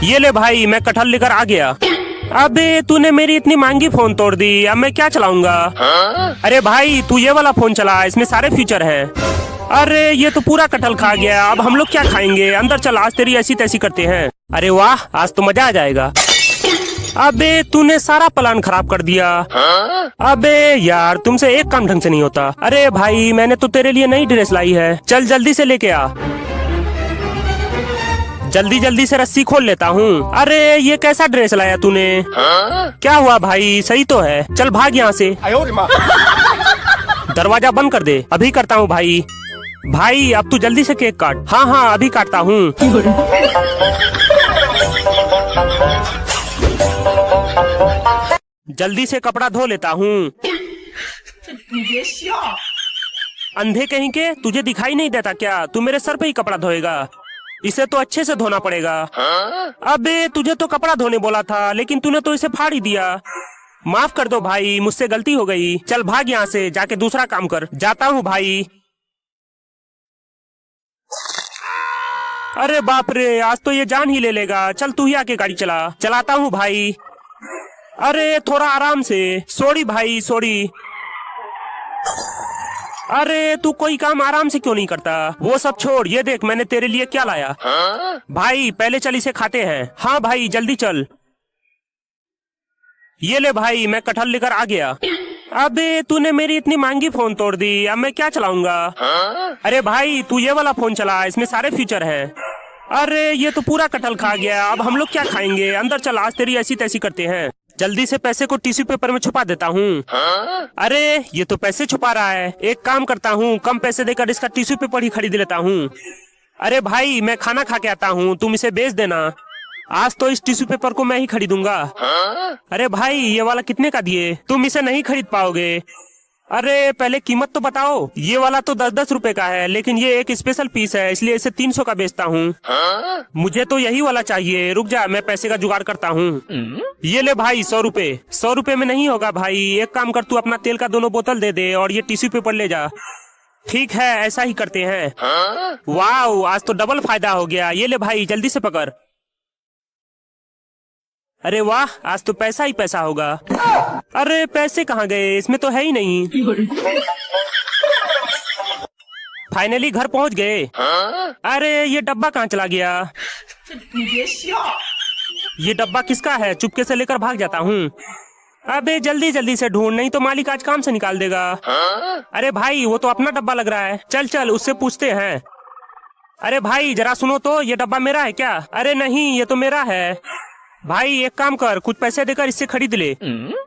ये ले भाई, मैं कटहल लेकर आ गया। अबे तूने मेरी इतनी महंगी फोन तोड़ दी, अब मैं क्या चलाऊंगा? अरे भाई तू ये वाला फोन चला, इसमें सारे फीचर हैं। अरे ये तो पूरा कटहल खा गया। अब हम लोग क्या खाएंगे? अंदर चल, आज तेरी ऐसी तैसी करते हैं। अरे वाह, आज तो मजा आ जाएगा। अबे तूने सारा प्लान खराब कर दिया। अबे यार, तुमसे एक काम ढंग से नहीं होता। अरे भाई मैंने तो तेरे लिए नई ड्रेस लाई है। चल जल्दी से लेके आ। जल्दी जल्दी से रस्सी खोल लेता हूँ। अरे ये कैसा ड्रेस लाया तूने? क्या हुआ भाई, सही तो है। चल भाग यहाँ से। दरवाजा बंद कर दे। अभी करता हूँ भाई। भाई अब तू जल्दी से केक काट। हाँ हाँ अभी काटता हूँ। जल्दी से कपड़ा धो लेता हूँ। अंधे कहीं के, तुझे दिखाई नहीं देता क्या? तू मेरे सर पे ही कपड़ा धोएगा। इसे तो अच्छे से धोना पड़ेगा। अबे तुझे तो कपड़ा धोने बोला था, लेकिन तूने तो इसे फाड़ ही दिया। माफ कर दो भाई, मुझसे गलती हो गई। चल भाग यहाँ से, जाके दूसरा काम कर। जाता हूँ भाई। अरे बाप रे, आज तो ये जान ही ले लेगा। चल तू ही आके गाड़ी चला। चलाता हूँ भाई। अरे थोड़ा आराम से। सॉरी भाई सॉरी। अरे तू कोई काम आराम से क्यों नहीं करता? वो सब छोड़, ये देख मैंने तेरे लिए क्या लाया। भाई पहले चल इसे खाते हैं। हाँ भाई जल्दी चल। ये ले भाई, मैं कटहल लेकर आ गया। अबे तूने मेरी इतनी महंगी फोन तोड़ दी, अब मैं क्या चलाऊंगा? अरे भाई तू ये वाला फोन चला, इसमें सारे फीचर हैं। अरे ये तो पूरा कटहल खा गया। अब हम लोग क्या खाएंगे? अंदर चल, आज तेरी ऐसी तैसी करते हैं। जल्दी से पैसे को टिश्यू पेपर में छुपा देता हूँ। अरे ये तो पैसे छुपा रहा है। एक काम करता हूँ, कम पैसे देकर इसका टिश्यू पेपर ही खरीद लेता हूँ। अरे भाई मैं खाना खा के आता हूँ, तुम इसे बेच देना। आज तो इस टिश्यू पेपर को मैं ही खरीदूंगा। अरे भाई ये वाला कितने का दिए? तुम इसे नहीं खरीद पाओगे। अरे पहले कीमत तो बताओ। ये वाला तो 10-10 रुपए का है, लेकिन ये एक स्पेशल पीस है, इसलिए इसे 300 का बेचता हूँ। मुझे तो यही वाला चाहिए। रुक जा, मैं पैसे का जुगाड़ करता हूँ। ये ले भाई 100 रुपए। 100 रुपए में नहीं होगा भाई। एक काम कर, तू अपना तेल का 2 बोतल दे दे और ये टिश्यू पेपर ले जा। ठीक है, ऐसा ही करते हैं। वाह, आज तो डबल फायदा हो गया। ये ले भाई, जल्दी से पकड़। अरे वाह, आज तो पैसा ही पैसा होगा। अरे पैसे कहाँ गए? इसमें तो है ही नहीं। फाइनली घर पहुंच गए। अरे ये डब्बा कहाँ चला गया? ये डब्बा किसका है? चुपके से लेकर भाग जाता हूँ। अबे जल्दी जल्दी से ढूंढ, नहीं तो मालिक आज काम से निकाल देगा। अरे भाई वो तो अपना डब्बा लग रहा है, चल चल उससे पूछते हैं। अरे भाई जरा सुनो तो, ये डब्बा मेरा है क्या? अरे नहीं ये तो मेरा है। भाई एक काम कर, कुछ पैसे देकर इससे खरीद ले।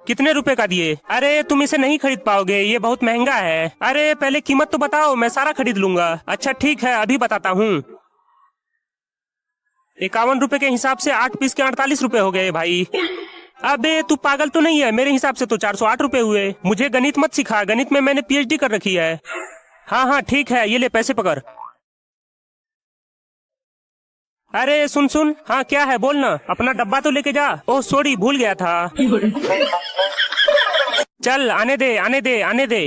कितने रुपए का दिए? अरे तुम इसे नहीं खरीद पाओगे, ये बहुत महंगा है। अरे पहले कीमत तो बताओ, मैं सारा खरीद लूंगा। अच्छा ठीक है अभी बताता हूँ। 51 रुपए के हिसाब से 8 पीस के 48 रुपए हो गए भाई। अबे तू पागल तो नहीं है? मेरे हिसाब से तो 408 रुपए हुए। मुझे गणित मत सिखा, गणित में मैंने PhD कर रखी है। हाँ हाँ ठीक है, ये ले पैसे पकड़। अरे सुन सुन, हाँ क्या है बोलना, अपना डब्बा तो लेके जा। ओह सॉरी भूल गया था। चल आने दे आने दे आने दे।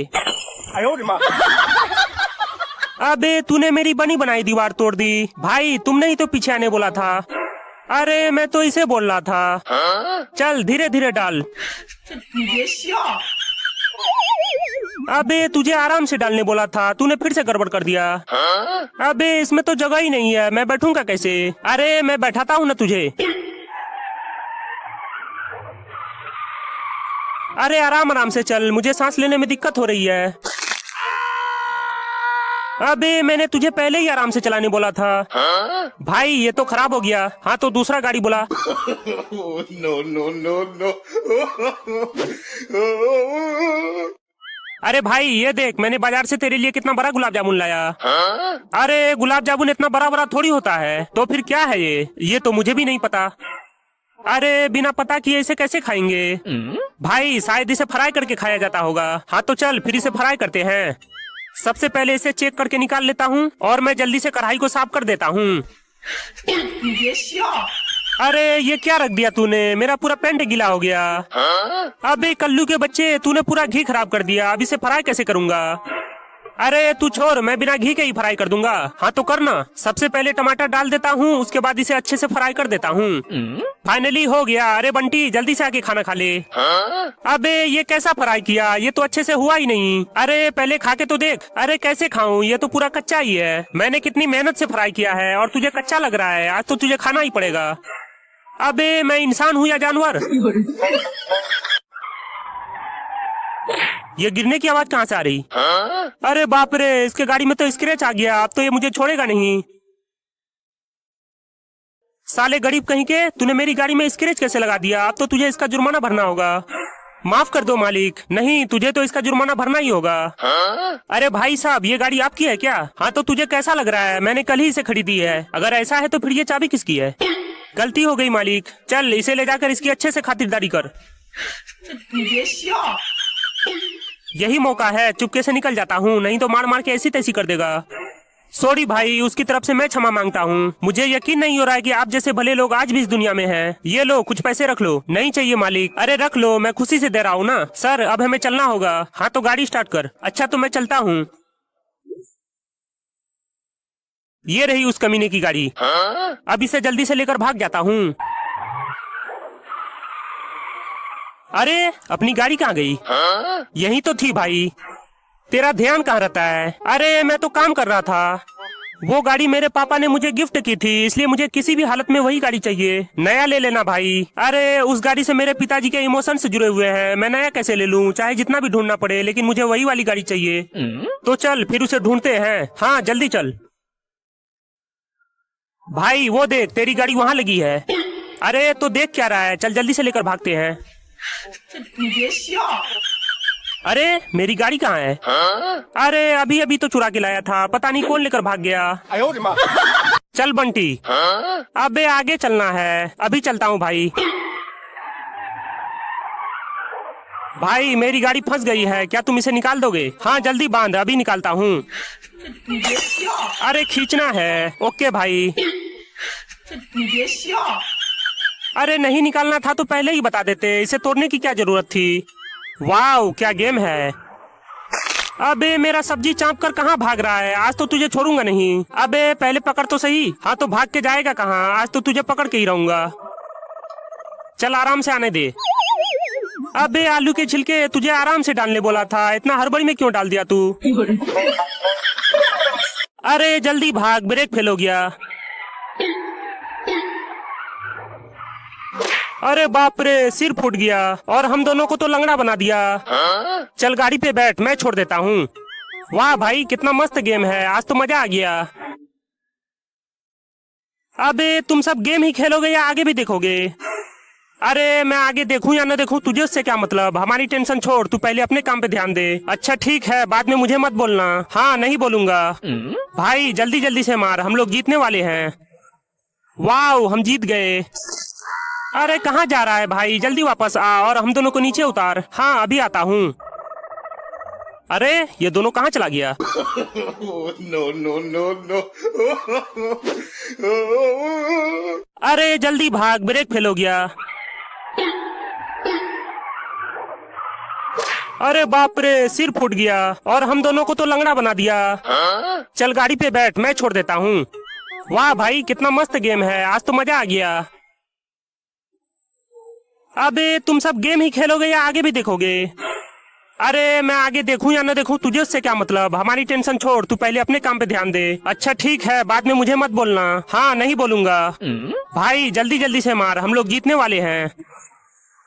अबे तूने मेरी बनी बनाई दीवार तोड़ दी। भाई तुमने ही तो पीछे आने बोला था। अरे मैं तो इसे बोल रहा था। चल धीरे धीरे डाल। अबे तुझे आराम से डालने बोला था, तूने फिर से गड़बड़ कर दिया। अबे इसमें तो जगह ही नहीं है, मैं बैठूंगा कैसे? अरे मैं बैठाता हूँ ना तुझे। अरे आराम आराम से चल, मुझे सांस लेने में दिक्कत हो रही है। अबे मैंने तुझे पहले ही आराम से चलाने बोला था। भाई ये तो खराब हो गया। हाँ तो दूसरा गाड़ी बुला। No, no, no, no. अरे भाई ये देख, मैंने बाजार से तेरे लिए कितना बड़ा गुलाब जामुन लाया। अरे गुलाब जामुन इतना बड़ा बड़ा थोड़ी होता है। तो फिर क्या है ये तो मुझे भी नहीं पता। अरे बिना पता किए इसे कैसे खाएंगे? भाई शायद इसे फ्राई करके खाया जाता होगा। हाँ तो चल फिर इसे फ्राई करते हैं। सबसे पहले इसे चेक करके निकाल लेता हूँ और मैं जल्दी से कढ़ाई को साफ कर देता हूँ। अरे ये क्या रख दिया तूने? मेरा पूरा पेंट गीला हो गया। अबे कल्लू के बच्चे, तूने पूरा घी खराब कर दिया। अब इसे फ्राई कैसे करूंगा? अरे तू छोड़, मैं बिना घी के ही फ्राई कर दूंगा। हाँ तो करना। सबसे पहले टमाटर डाल देता हूँ, उसके बाद इसे अच्छे से फ्राई कर देता हूँ। फाइनली हो गया। अरे बंटी जल्दी से आके खाना खा ले। अबे ये कैसा फ्राई किया? ये तो अच्छे से हुआ ही नहीं। अरे पहले खा के तो देख। अरे कैसे खाऊं? ये तो पूरा कच्चा ही है। मैंने कितनी मेहनत से फ्राई किया है और तुझे कच्चा लग रहा है। आज तो तुझे खाना ही पड़ेगा। अबे मैं इंसान हूँ या जानवर? ये गिरने की आवाज कहाँ से आ रही? अरे बाप रे, इसके गाड़ी में तो स्क्रैच आ गया। अब तो ये मुझे छोड़ेगा नहीं। साले गरीब कहीं के, तूने मेरी गाड़ी में स्क्रैच कैसे लगा दिया? अब तो तुझे इसका जुर्माना भरना होगा। माफ कर दो मालिक। नहीं तुझे तो इसका जुर्माना भरना ही होगा। अरे भाई साहब ये गाड़ी आपकी है क्या? हाँ तो तुझे कैसा लग रहा है? मैंने कल ही इसे खरीदी है। अगर ऐसा है तो फिर ये चाबी किसकी है? गलती हो गई मालिक। चल इसे ले जाकर इसकी अच्छे से खातिरदारी कर। यही मौका है, चुपके से निकल जाता हूँ, नहीं तो मार मार के ऐसी तैसी कर देगा। सॉरी भाई, उसकी तरफ से मैं क्षमा मांगता हूँ। मुझे यकीन नहीं हो रहा है कि आप जैसे भले लोग आज भी इस दुनिया में हैं। ये लो कुछ पैसे रख लो। नहीं चाहिए मालिक। अरे रख लो, मैं खुशी से दे रहा हूँ ना। सर अब हमें चलना होगा। हाँ तो गाड़ी स्टार्ट कर। अच्छा तो मैं चलता हूँ। ये रही उस कमीने की गाड़ी। अब इसे जल्दी से लेकर भाग जाता हूँ। अरे अपनी गाड़ी कहाँ गई? यही तो थी भाई। तेरा ध्यान कहाँ रहता है? अरे मैं तो काम कर रहा था। वो गाड़ी मेरे पापा ने मुझे गिफ्ट की थी, इसलिए मुझे किसी भी हालत में वही गाड़ी चाहिए। नया ले लेना भाई। अरे उस गाड़ी से मेरे पिताजी के इमोशन से जुड़े हुए हैं। मैं नया कैसे ले लूं? चाहे जितना भी ढूंढना पड़े, लेकिन मुझे वही वाली गाड़ी चाहिए। तो चल फिर उसे ढूंढते हैं। हाँ जल्दी चल। भाई वो देख, तेरी गाड़ी वहाँ लगी है। अरे तो देख क्या रहा है? चल जल्दी से लेकर भागते हैं। अरे मेरी गाड़ी कहाँ है? अरे अभी अभी तो चुरा के लाया था, पता नहीं कौन लेकर भाग गया। चल बंटी। अबे आगे चलना है। अभी चलता हूँ भाई। भाई मेरी गाड़ी फंस गई है, क्या तुम इसे निकाल दोगे? हाँ जल्दी बांध, अभी निकालता हूँ। अरे खींचना है। ओके भाई। अरे नहीं निकालना था तो पहले ही बता देते, इसे तोड़ने की क्या जरूरत थी? वाह क्या गेम है। अबे मेरा सब्जी चाँप कर कहाँ भाग रहा है? आज तो तुझे छोड़ूंगा नहीं। अबे पहले पकड़ तो सही। हाँ तो भाग के जाएगा कहाँ? आज तो तुझे पकड़ के ही रहूंगा। चल आराम से आने दे। अबे आलू के छिलके, तुझे आराम से डालने बोला था, इतना हड़बड़ी में क्यों डाल दिया तू? अरे जल्दी भाग, ब्रेक फेल हो गया। अरे बाप रे, सिर फूट गया और हम दोनों को तो लंगड़ा बना दिया। चल गाड़ी पे बैठ, मैं छोड़ देता हूँ। वाह भाई, कितना मस्त गेम है, आज तो मजा आ गया। अबे तुम सब गेम ही खेलोगे या आगे भी देखोगे? अरे मैं आगे देखूं या न देखूं, तुझे उससे क्या मतलब? हमारी टेंशन छोड़, तू पहले अपने काम पे ध्यान दे। अच्छा ठीक है, बाद में मुझे मत बोलना। हाँ नहीं बोलूंगा। भाई जल्दी जल्दी से मार, हम लोग जीतने वाले हैं। वाह हम जीत गए। अरे कहाँ जा रहा है भाई, जल्दी वापस आ और हम दोनों को नीचे उतार। हाँ अभी आता हूँ। अरे ये दोनों कहाँ चला गया? Oh, no, no, no, no. अरे जल्दी भाग, ब्रेक फेल हो गया। अरे बाप रे, सिर फूट गया और हम दोनों को तो लंगड़ा बना दिया। चल गाड़ी पे बैठ, मैं छोड़ देता हूँ। वाह भाई, कितना मस्त गेम है, आज तो मजा आ गया। अबे तुम सब गेम ही खेलोगे या आगे भी देखोगे? अरे मैं आगे देखूं या न देखूं, तुझे उससे क्या मतलब? हमारी टेंशन छोड़, तू पहले अपने काम पे ध्यान दे। अच्छा ठीक है, बाद में मुझे मत बोलना। हाँ नहीं बोलूंगा। भाई जल्दी जल्दी से मार, हम लोग जीतने वाले हैं।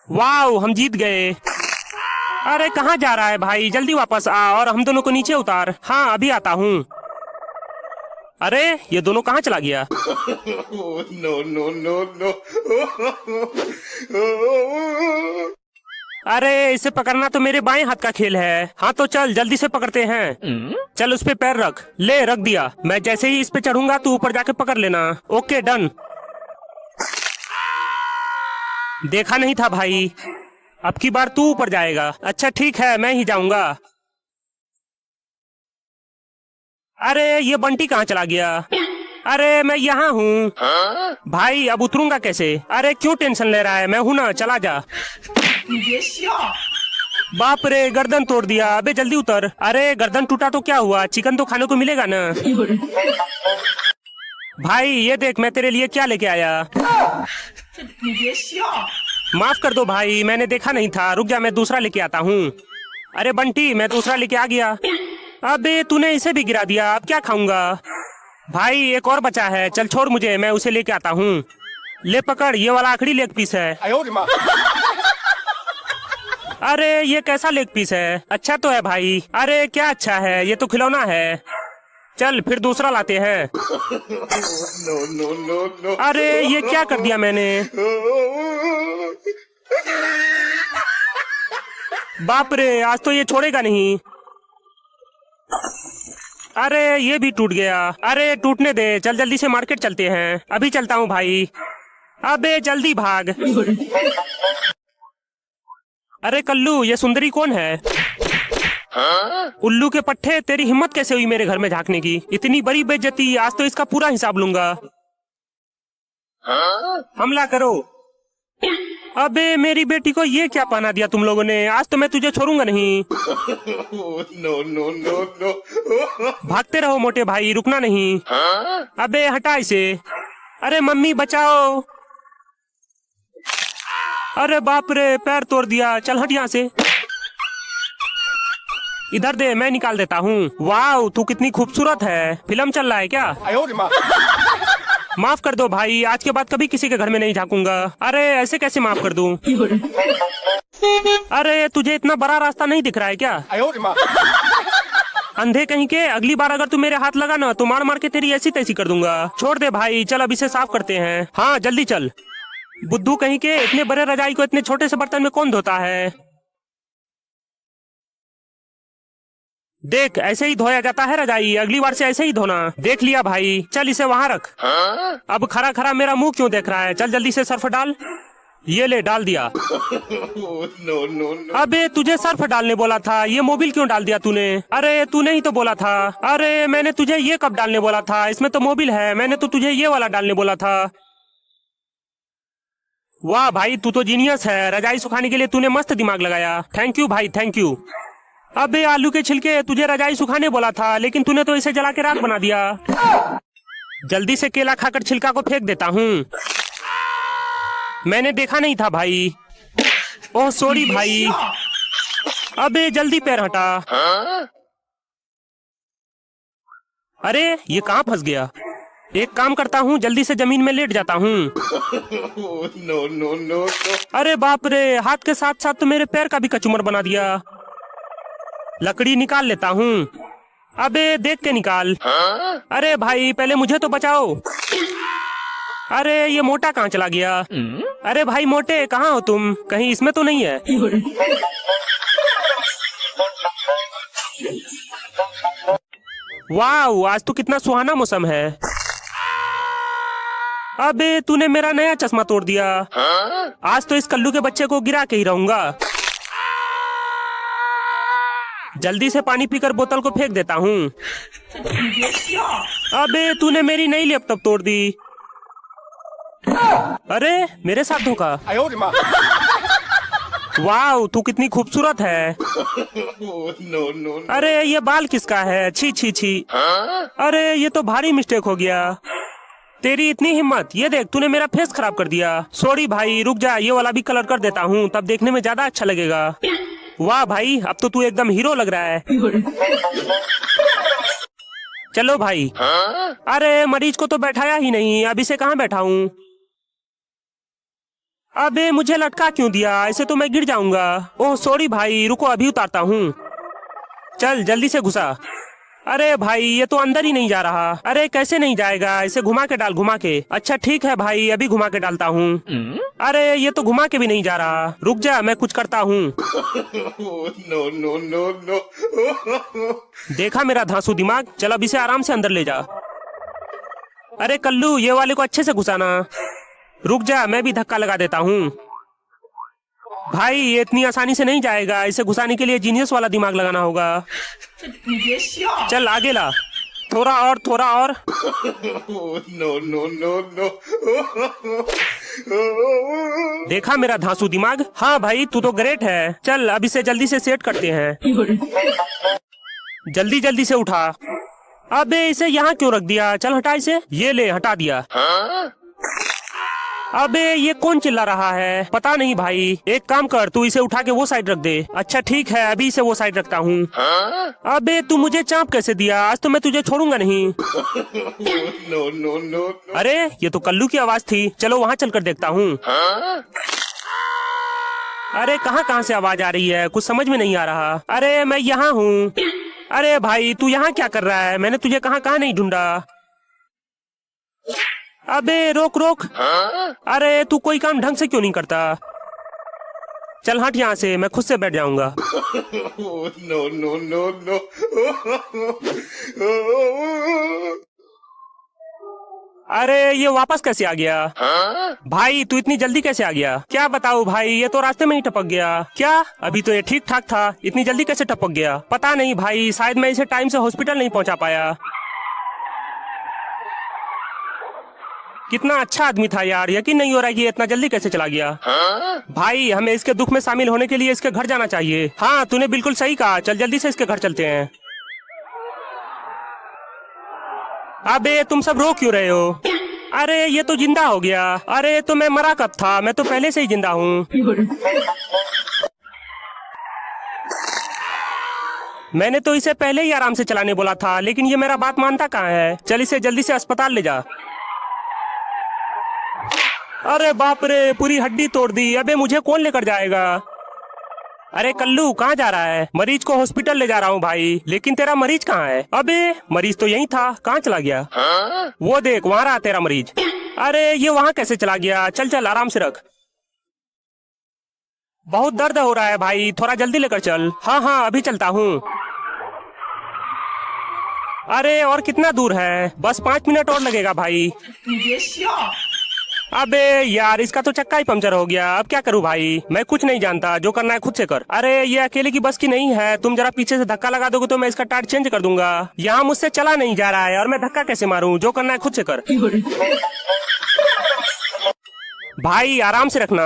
वाह हम जीत गए। अरे कहाँ जा रहा है भाई, जल्दी वापस आ और हम दोनों को नीचे उतार। हाँ अभी आता हूँ। अरे ये दोनों कहाँ चला गया? Oh, no, no, no, no. अरे इसे पकड़ना तो मेरे बाएं हाथ का खेल है। हाँ तो चल जल्दी से पकड़ते हैं। चल उस पे पैर रख। ले रख दिया। मैं जैसे ही इस पे चढ़ूंगा तू ऊपर जाके पकड़ लेना। Okay done. देखा नहीं था भाई, अब की बार तू ऊपर जाएगा। अच्छा ठीक है, मैं ही जाऊंगा। अरे ये बंटी कहाँ चला गया? अरे मैं यहाँ हूँ। भाई अब उतरूंगा कैसे? अरे क्यों टेंशन ले रहा है, मैं हूं ना, चला जा। बाप रे, गर्दन तोड़ दिया। अबे जल्दी उतर। अरे गर्दन टूटा तो क्या हुआ, चिकन तो खाने को मिलेगा ना। भाई ये देख, मैं तेरे लिए क्या लेके आया। माफ कर दो भाई, मैंने देखा नहीं था। रुक जा, मैं दूसरा लेके आता हूँ। अरे बंटी, मैं दूसरा लेके आ गया। अबे तूने इसे भी गिरा दिया, अब क्या खाऊंगा? भाई एक और बचा है, चल छोड़ मुझे, मैं उसे लेके आता हूँ। ले पकड़, ये वाला आखिरी लेग पीस है। अरे ये कैसा लेग पीस है? अच्छा तो है भाई। अरे क्या अच्छा है, ये तो खिलौना है। चल फिर दूसरा लाते हैं। No, no, no, no. अरे ये क्या कर दिया मैंने? बाप रे, आज तो ये छोड़ेगा नहीं। अरे ये भी टूट गया। अरे टूटने दे, चल जल्दी से मार्केट चलते हैं। अभी चलता हूँ भाई। अबे जल्दी भाग। अरे कल्लू, ये सुंदरी कौन है? उल्लू के पट्टे, तेरी हिम्मत कैसे हुई मेरे घर में झांकने की? इतनी बड़ी बेइज्जती, आज तो इसका पूरा हिसाब लूंगा। हमला करो। अबे मेरी बेटी को ये क्या पहना दिया तुम लोगों ने? आज तो मैं तुझे छोड़ूंगा नहीं। Oh, no, no, no, no. भागते रहो मोटे भाई, रुकना नहीं। अबे हटा इसे। अरे मम्मी बचाओ। अरे बाप रे, पैर तोड़ दिया। चल हट यहाँ से। इधर दे, मैं निकाल देता हूँ। वाह तू कितनी खूबसूरत है। फिल्म चल रहा है क्या? माफ कर दो भाई, आज के बाद कभी किसी के घर में नहीं झांकूंगा। अरे ऐसे कैसे माफ कर दूं? अरे तुझे इतना बड़ा रास्ता नहीं दिख रहा है क्या? अंधे कहीं के, अगली बार अगर तू मेरे हाथ लगा ना तो मार मार के तेरी ऐसी तैसी कर दूंगा। छोड़ दे भाई, चल अब इसे साफ करते हैं। हाँ जल्दी चल। बुद्धू कहीं के, इतने बड़े रजाई को इतने छोटे से बर्तन में कौन धोता है? देख ऐसे ही धोया जाता है रजाई, अगली बार से ऐसे ही धोना। देख लिया भाई, चल इसे वहाँ रख। अब खरा खरा मेरा मुंह क्यों देख रहा है? चल जल्दी से सर्फ डाल। ये ले, डाल दिया। Oh, no, no, no. अबे तुझे सर्फ डालने बोला था, ये मोबिल क्यों डाल दिया तूने? अरे तूने ही तो बोला था। अरे मैंने तुझे ये कब डालने बोला था? इसमें तो मोबिल है, मैंने तो तुझे ये वाला डालने बोला था। वाह भाई, तू तो जीनियस है। रजाई सुखाने के लिए तूने मस्त दिमाग लगाया। थैंक यू भाई, थैंक यू। अबे आलू के छिलके, तुझे रजाई सुखाने बोला था, लेकिन तूने तो इसे जला के राख बना दिया। जल्दी से केला खाकर छिलका को फेंक देता हूँ। मैंने देखा नहीं था भाई। ओह सॉरी भाई। अबे जल्दी पैर हटा। अरे ये कहाँ फंस गया? एक काम करता हूँ, जल्दी से जमीन में लेट जाता हूँ। no, no, no, no. अरे बाप रे, हाथ के साथ साथ तो मेरे पैर का भी कचूमर बना दिया। लकड़ी निकाल लेता हूँ। अबे देख के निकाल। अरे भाई पहले मुझे तो बचाओ। अरे ये मोटा कहाँ चला गया? अरे भाई मोटे कहाँ हो तुम? कहीं इसमें तो नहीं है? वाह, आज तो कितना सुहाना मौसम है। अबे तूने मेरा नया चश्मा तोड़ दिया। आज तो इस कल्लू के बच्चे को गिरा के ही रहूंगा। जल्दी से पानी पीकर बोतल को फेंक देता हूँ। अबे तूने मेरी नई लैपटॉप तोड़ दी। अरे मेरे साथ धोखा। वाह, तू कितनी खूबसूरत है। No, no, no. अरे ये बाल किसका है? छी छी छी। अरे ये तो भारी मिस्टेक हो गया। तेरी इतनी हिम्मत, ये देख तूने मेरा फेस खराब कर दिया। सॉरी भाई, रुक जा, ये वाला भी कलर कर देता हूँ, तब देखने में ज्यादा अच्छा लगेगा। वाह भाई, अब तो तू एकदम हीरो लग रहा है। चलो भाई। अरे मरीज को तो बैठाया ही नहीं, अब इसे कहाँ बैठाऊं? अबे मुझे लटका क्यों दिया? ऐसे तो मैं गिर जाऊंगा। ओह सॉरी भाई, रुको अभी उतारता हूँ। चल जल्दी से घुसा। अरे भाई ये तो अंदर ही नहीं जा रहा। अरे कैसे नहीं जाएगा? इसे घुमा के डाल, घुमा के। अच्छा ठीक है भाई, अभी घुमा के डालता हूँ। अरे ये तो घुमा के भी नहीं जा रहा। रुक जा, मैं कुछ करता हूँ। No, no, no, no. देखा मेरा धांसू दिमाग? चल अब इसे आराम से अंदर ले जा। अरे कल्लू, ये वाले को अच्छे से घुसाना। रुक जा, मैं भी धक्का लगा देता हूँ। भाई ये इतनी आसानी से नहीं जाएगा, इसे घुसाने के लिए जीनियस वाला दिमाग लगाना होगा। चल आगे ला, थोड़ा और, थोड़ा और। No, no, no, no. देखा मेरा धांसू दिमाग? हाँ भाई तू तो ग्रेट है। चल अब इसे जल्दी से सेट करते हैं। जल्दी जल्दी से उठा। अबे इसे यहाँ क्यों रख दिया? चल हटा इसे। ये ले, हटा दिया। अबे ये कौन चिल्ला रहा है? पता नहीं भाई। एक काम कर, तू इसे उठा के वो साइड रख दे। अच्छा ठीक है, अभी इसे वो साइड रखता हूँ। अबे तू मुझे चाप कैसे दिया? आज तो मैं तुझे छोड़ूंगा नहीं। No, no, no, no. अरे ये तो कल्लू की आवाज थी। चलो वहाँ चलकर देखता हूँ। अरे कहाँ कहाँ से आवाज आ रही है? कुछ समझ में नहीं आ रहा। अरे मैं यहाँ हूँ। अरे भाई तू यहाँ क्या कर रहा है? मैंने तुझे कहाँ कहाँ नहीं ढूंढा। अबे रोक रोक। अरे तू कोई काम ढंग से क्यों नहीं करता? चल हट यहाँ से, मैं खुद से बैठ जाऊंगा। No, no, no, no. अरे ये वापस कैसे आ गया? भाई तू इतनी जल्दी कैसे आ गया? क्या बताऊँ भाई, ये तो रास्ते में ही टपक गया। क्या? अभी तो ये ठीक ठाक था, इतनी जल्दी कैसे टपक गया? पता नहीं भाई, शायद मैं इसे टाइम से हॉस्पिटल नहीं पहुँचा पाया। कितना अच्छा आदमी था यार, यकीन नहीं हो रहा कि ये इतना जल्दी कैसे चला गया। भाई हमें इसके दुख में शामिल होने के लिए इसके घर जाना चाहिए। हाँ तूने बिल्कुल सही कहा, चल जल्दी से इसके घर चलते हैं। अबे तुम सब रो क्यों रहे हो? अरे ये तो जिंदा हो गया। अरे तो मैं मरा कब था? मैं तो पहले से ही जिंदा हूँ। मैंने तो इसे पहले ही आराम से चलाने बोला था, लेकिन ये मेरा बात मानता कहाँ है। चल इसे जल्दी से अस्पताल ले जा। अरे बाप रे, पूरी हड्डी तोड़ दी। अबे मुझे कौन लेकर जाएगा? अरे कल्लू कहाँ जा रहा है? मरीज को हॉस्पिटल ले जा रहा हूँ भाई। लेकिन तेरा मरीज कहाँ है? अबे मरीज तो यहीं था, कहाँ चला गया? वो देख वहाँ रहा तेरा मरीज। अरे ये वहाँ कैसे चला गया? चल चल आराम से रख। बहुत दर्द हो रहा है भाई, थोड़ा जल्दी लेकर चल। हाँ हाँ अभी चलता हूँ। अरे और कितना दूर है? बस 5 मिनट और लगेगा भाई। अबे यार इसका तो चक्का ही पंचर हो गया। अब क्या करूं भाई? मैं कुछ नहीं जानता, जो करना है खुद से कर। अरे ये अकेले की बस की नहीं है, तुम जरा पीछे से धक्का लगा दोगे तो मैं इसका टायर चेंज कर दूंगा। यहाँ मुझसे चला नहीं जा रहा है और मैं धक्का कैसे मारूं? जो करना है खुद से कर। भाई आराम से रखना।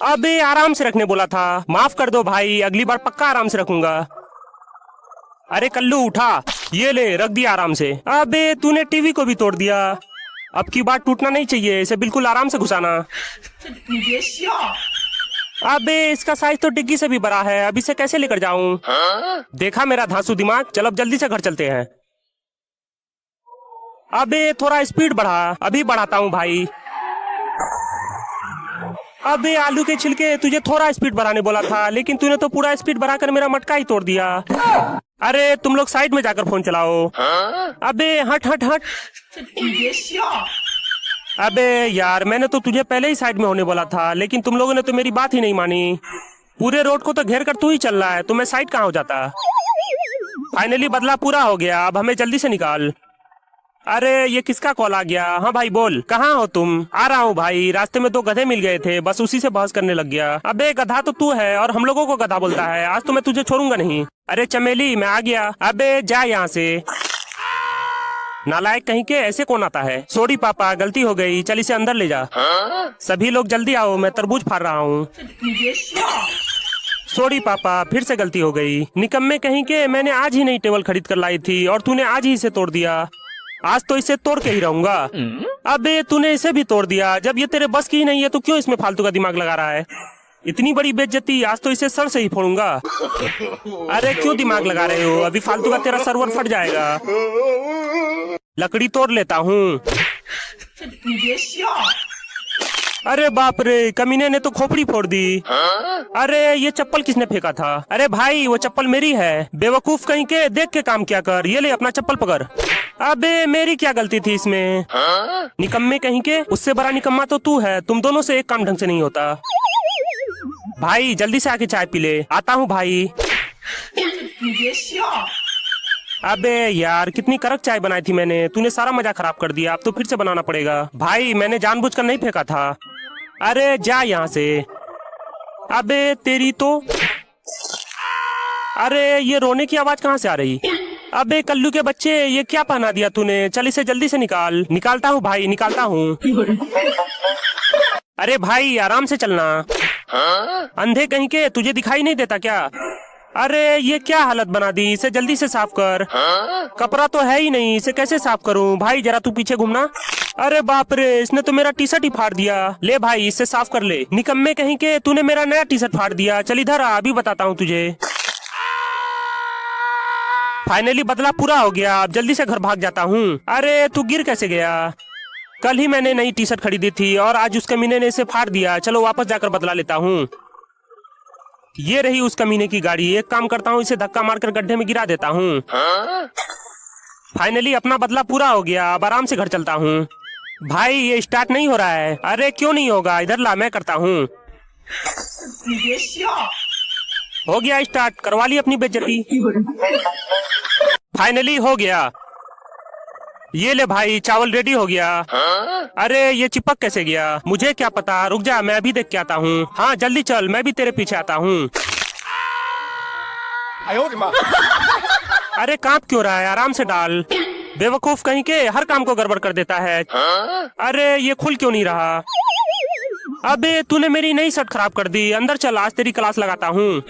अबे आराम से रखने बोला था। माफ कर दो भाई, अगली बार पक्का आराम से रखूंगा। अरे कल्लू उठा, ये ले रख दिया आराम से। अबे तूने टीवी को भी तोड़ दिया। अब की बात टूटना नहीं चाहिए, इसे बिल्कुल आराम से घुसाना। अबे इसका साइज तो डिग्गी से भी बड़ा है, अब इसे कैसे लेकर जाऊं? देखा मेरा धांसू दिमाग? चल अब जल्दी से घर चलते हैं। अबे थोड़ा स्पीड बढ़ा, अभी बढ़ाता हूँ भाई। अबे आलू के छिलके, तुझे थोड़ा स्पीड बढ़ाने बोला था, लेकिन तूने तो पूरा स्पीड बढ़ाकर मेरा मटका ही तोड़ दिया। अरे तुम लोग साइड में जाकर फोन चलाओ। अबे हट हट हट। अबे यार, मैंने तो तुझे पहले ही साइड में होने बोला था, लेकिन तुम लोगों ने तो मेरी बात ही नहीं मानी। पूरे रोड को तो घेर कर तू ही चल रहा है, तो मैं साइड कहाँ हो जाता। फाइनली बदला पूरा हो गया, अब हमें जल्दी से निकाल। अरे ये किसका कॉल आ गया? हाँ भाई बोल, कहाँ हो तुम? आ रहा हूँ भाई, रास्ते में 2 गधे मिल गए थे, बस उसी से बहस करने लग गया। अबे गधा तो तू है और हम लोगों को गधा बोलता है, आज तो मैं तुझे छोड़ूंगा नहीं। अरे चमेली, मैं आ गया। अबे जा यहाँ से, नालायक कहीं के, ऐसे कौन आता है? सॉरी पापा, गलती हो गई, चल इसे अंदर ले जा। सभी लोग जल्दी आओ, मैं तरबूज फाड़ रहा हूँ। सॉरी पापा, फिर से गलती हो गई। निकम्मे कहीं के, मैंने आज ही नई टेबल खरीद कर लाई थी और तूने आज ही इसे तोड़ दिया। आज तो इसे तोड़ के ही रहूंगा। अबे तूने इसे भी तोड़ दिया, जब ये तेरे बस की ही नहीं है तो क्यों इसमें फालतू का दिमाग लगा रहा है? इतनी बड़ी बेइज्जती, आज तो इसे सर से ही फोड़ूंगा। अरे क्यों दिमाग लगा रहे हो? अभी फालतू का तेरा सर्वर फट जाएगा। लकड़ी तोड़ लेता हूँ। अरे बाप रे, कमीने ने तो खोपड़ी फोड़ दी। अरे ये चप्पल किसने फेंका था? अरे भाई वो चप्पल मेरी है। बेवकूफ कहीं के, देख के काम क्या कर। ये ले अपना चप्पल पकड़। अबे मेरी क्या गलती थी इसमें? निकम्मे कहीं के, उससे बड़ा निकम्मा तो तू है। तुम दोनों से एक काम ढंग से नहीं होता। भाई जल्दी से आके चाय पी ले। आता हूँ भाई। अबे यार, कितनी कड़क चाय बनाई थी मैंने, तूने सारा मजा खराब कर दिया। अब तो फिर से बनाना पड़ेगा। भाई मैंने जानबूझकर नहीं फेंका था। अरे जा यहाँ से। अबे तेरी तो, अरे ये रोने की आवाज कहाँ से आ रही? अबे कल्लू के बच्चे, ये क्या पहना दिया तूने? चल इसे जल्दी से निकाल। निकालता हूँ भाई, निकालता हूँ। अरे भाई आराम से चलना। अंधे कहीं के, तुझे दिखाई नहीं देता क्या? अरे ये क्या हालत बना दी, इसे जल्दी से साफ कर। कपड़ा तो है ही नहीं, इसे कैसे साफ करूं? भाई जरा तू पीछे घूमना। अरे बाप रे, इसने तो मेरा टी शर्ट ही फाड़ दिया। ले भाई इसे साफ कर ले। निकम्मे कहीं के, तूने मेरा नया टी शर्ट फाड़ दिया। चल इधर आ, अभी बताता हूँ तुझे। फाइनली बदला पूरा हो गया, अब जल्दी से घर भाग जाता हूँ। अरे तू गिर कैसे गया? कल ही मैंने नई टी शर्ट खरीदी थी और आज उस कमीने ने इसे फाड़ दिया। चलो वापस जाकर बदला लेता हूँ। ये रही उस कमीने की गाड़ी। एक काम करता हूँ, इसे धक्का मारकर गड्ढे में गिरा देता हूँ। फाइनली अपना बदला पूरा हो गया, अब आराम से घर चलता हूँ। भाई ये स्टार्ट नहीं हो रहा है। अरे क्यों नहीं होगा? इधर ला, मैं करता हूँ। हो गया स्टार्ट, करवा ली अपनी बेइज्जती। फाइनली हो गया। ये ले भाई, चावल रेडी हो गया। अरे ये चिपक कैसे गया? मुझे क्या पता, रुक जा, मैं अभी देख के आता हूँ। हाँ जल्दी चल, मैं भी तेरे पीछे आता हूँ। अरे कांप क्यों रहा है? आराम से डाल। बेवकूफ कहीं के, हर काम को गड़बड़ कर देता है। अरे ये खुल क्यों नहीं रहा? अबे तूने मेरी नई शर्ट खराब कर दी। अंदर चल, आज तेरी क्लास लगाता हूँ।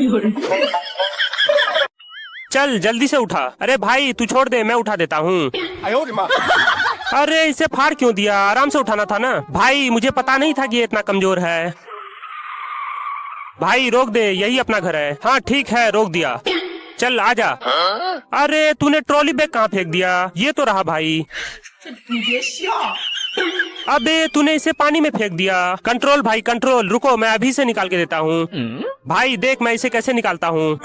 चल जल्दी से उठा। अरे भाई तू छोड़ दे, मैं उठा देता हूँ। अरे इसे फाड़ क्यों दिया? आराम से उठाना था ना। भाई मुझे पता नहीं था कि ये इतना कमजोर है। भाई रोक दे, यही अपना घर है। हाँ ठीक है, रोक दिया। चल आजा। अरे तूने ट्रॉली बैग कहाँ फेंक दिया? ये तो रहा भाई। अबे तूने इसे पानी में फेंक दिया। कंट्रोल भाई कंट्रोल, रुको मैं अभी से निकाल के देता हूँ। भाई देख मैं इसे कैसे निकालता हूँ।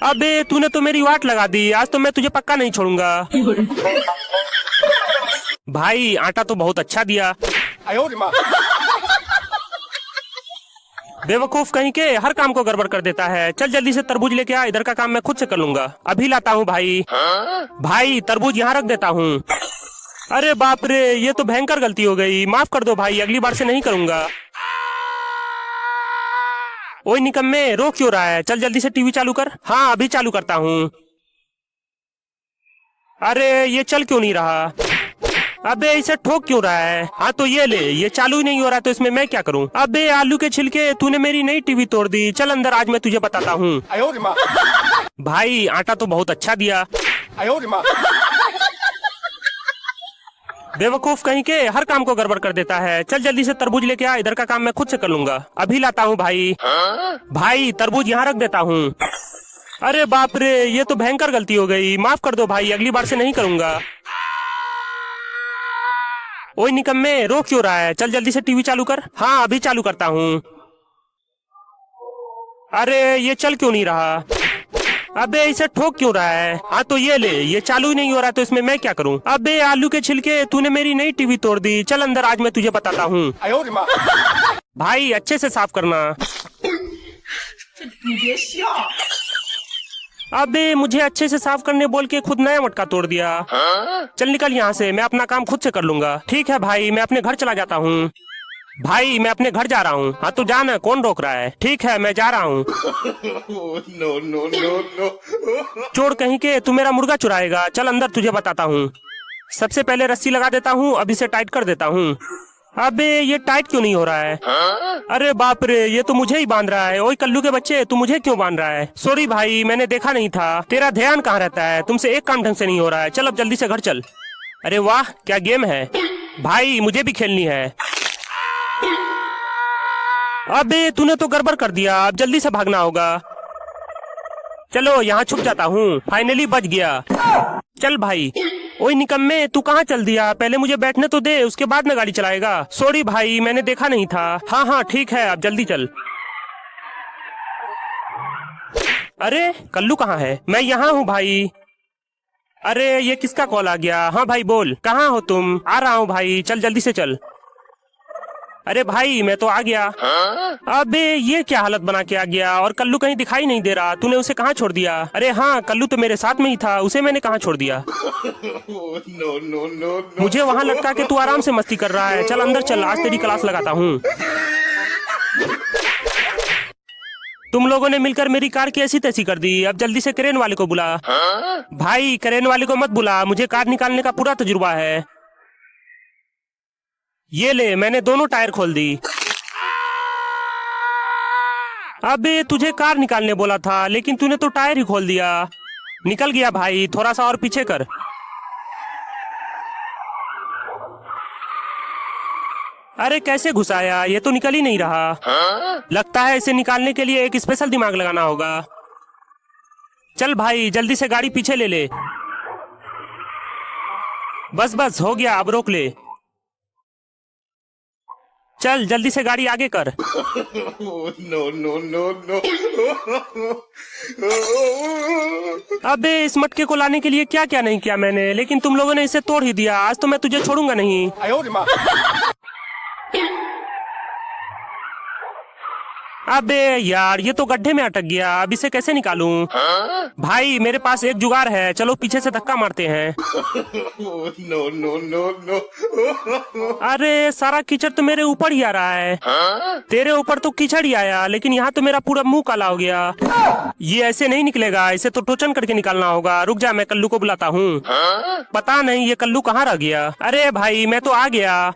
अबे तूने तो मेरी वाट लगा दी, आज तो मैं तुझे पक्का नहीं छोड़ूंगा। भाई आटा तो बहुत अच्छा दिया। बेवकूफ कहीं के, हर काम को गड़बड़ कर देता है। चल जल्दी से तरबूज लेके आ, इधर का काम मैं खुद से कर लूंगा। अभी लाता हूँ भाई। भाई तरबूज यहाँ रख देता हूँ। अरे बाप रे, ये तो भयंकर गलती हो गई, माफ कर दो भाई, अगली बार से नहीं करूंगा। ओए निकम्मे, रो क्यों रहा है? चल जल्दी से टीवी चालू कर। हाँ अभी चालू करता हूँ। अरे ये चल क्यों नहीं रहा? अबे इसे ठोक क्यों रहा है? हाँ तो ये ले, ये चालू ही नहीं हो रहा तो इसमें मैं क्या करूँ? अबे आलू के छिलके, तूने मेरी नई टीवी तोड़ दी। चल अंदर, आज मैं तुझे बताता हूँ। भाई आटा तो बहुत अच्छा दिया। बेवकूफ कहीं के, हर काम को गड़बड़ कर देता है। चल जल्दी से तरबूज लेके आ, इधर का काम मैं खुद से कर लूंगा। अभी लाता हूँ भाई। भाई तरबूज यहाँ रख देता हूँ। अरे बाप रे, ये तो भयंकर गलती हो गई। माफ कर दो भाई, अगली बार से नहीं करूंगा। ओए निकम्मे, रो क्यों रहा है? चल जल्दी से टीवी चालू कर। हाँ अभी चालू करता हूँ। अरे ये चल क्यों नहीं रहा? अबे इसे ठोक क्यों रहा है? हाँ तो ये ले, ये चालू ही नहीं हो रहा तो इसमें मैं क्या करूँ? अबे आलू के छिलके, तूने मेरी नई टीवी तोड़ दी। चल अंदर, आज मैं तुझे बताता हूँ। भाई अच्छे से साफ करना। अबे मुझे अच्छे से साफ करने बोल के खुद नया मटका तोड़ दिया। चल निकल यहाँ से, मैं अपना काम खुद से कर लूंगा। ठीक है भाई, मैं अपने घर चला जाता हूँ। भाई मैं अपने घर जा रहा हूँ। हाँ तो जाना, कौन रोक रहा है? ठीक है मैं जा रहा हूँ। No, no, no, no. चोर कहीं के, तू मेरा मुर्गा चुराएगा। चल अंदर, तुझे बताता हूँ। सबसे पहले रस्सी लगा देता हूँ, अब इसे टाइट कर देता हूँ। अबे ये टाइट क्यों नहीं हो रहा है? अरे बाप रे, ये तो मुझे ही बांध रहा है। ओए कल्लू के बच्चे, तू मुझे क्यों बांध रहा है? सॉरी भाई, मैंने देखा नहीं था। तेरा ध्यान कहाँ रहता है? तुमसे एक काम ढंग से नहीं हो रहा है। चल अब जल्दी से घर चल। अरे वाह क्या गेम है भाई, मुझे भी खेलनी है। अबे तूने तो गड़बड़ कर दिया, अब जल्दी से भागना होगा। चलो यहाँ छुप जाता हूँ, फाइनली बच गया। चल भाई। ओए निकम्मे, तू कहाँ चल दिया? पहले मुझे बैठने तो दे, उसके बाद में गाड़ी चलाएगा। सॉरी भाई, मैंने देखा नहीं था। हाँ हाँ ठीक है, अब जल्दी चल। अरे कल्लू कहाँ है? मैं यहाँ हूँ भाई। अरे ये किसका कॉल आ गया? हाँ भाई बोल, कहाँ हो तुम? आ रहा हूँ भाई, चल जल्दी से चल। अरे भाई मैं तो आ गया। अबे ये क्या हालत बना के आ गया? और कल्लू कहीं दिखाई नहीं दे रहा। तूने उसे कहाँ छोड़ दिया? अरे हाँ, कल्लू तो मेरे साथ में ही था, उसे मैंने कहाँ छोड़ दिया? No, no, no, no. मुझे वहाँ लटका के तू आराम से मस्ती कर रहा है। चल अंदर चल, आज तेरी क्लास लगाता हूँ। तुम लोगों ने मिलकर मेरी कार की ऐसी तैसी कर दी। अब जल्दी से क्रेन वाले को बुला। भाई क्रेन वाले को मत बुला, मुझे कार निकालने का पूरा तजुर्बा है। ये ले, मैंने दोनों टायर खोल दी। अबे तुझे कार निकालने बोला था, लेकिन तूने तो टायर ही खोल दिया। निकल गया भाई, थोड़ा सा और पीछे कर। अरे कैसे घुसाया? ये तो निकल ही नहीं रहा। लगता है इसे निकालने के लिए एक स्पेशल दिमाग लगाना होगा। चल भाई जल्दी से गाड़ी पीछे ले ले। बस बस हो गया, अब रोक ले। चल जल्दी से गाड़ी आगे कर। No, no, no, no. अबे इस मटके को लाने के लिए क्या क्या नहीं किया मैंने, लेकिन तुम लोगों ने इसे तोड़ ही दिया। आज तो मैं तुझे छोड़ूंगा नहीं। अबे यार, ये तो गड्ढे में अटक गया। अब इसे कैसे निकालूं? भाई मेरे पास एक जुगाड़ है, चलो पीछे से धक्का मारते हैं। No, no, no, no. अरे सारा कीचड़ तो मेरे ऊपर ही आ रहा है। तेरे ऊपर तो कीचड़ ही आया, लेकिन यहाँ तो मेरा पूरा मुंह काला हो गया। ये ऐसे नहीं निकलेगा, इसे तो टोचन करके निकालना होगा। रुक जा, मैं कल्लू को बुलाता हूँ। पता नहीं ये कल्लू कहाँ रह गया। अरे भाई मैं तो आ गया।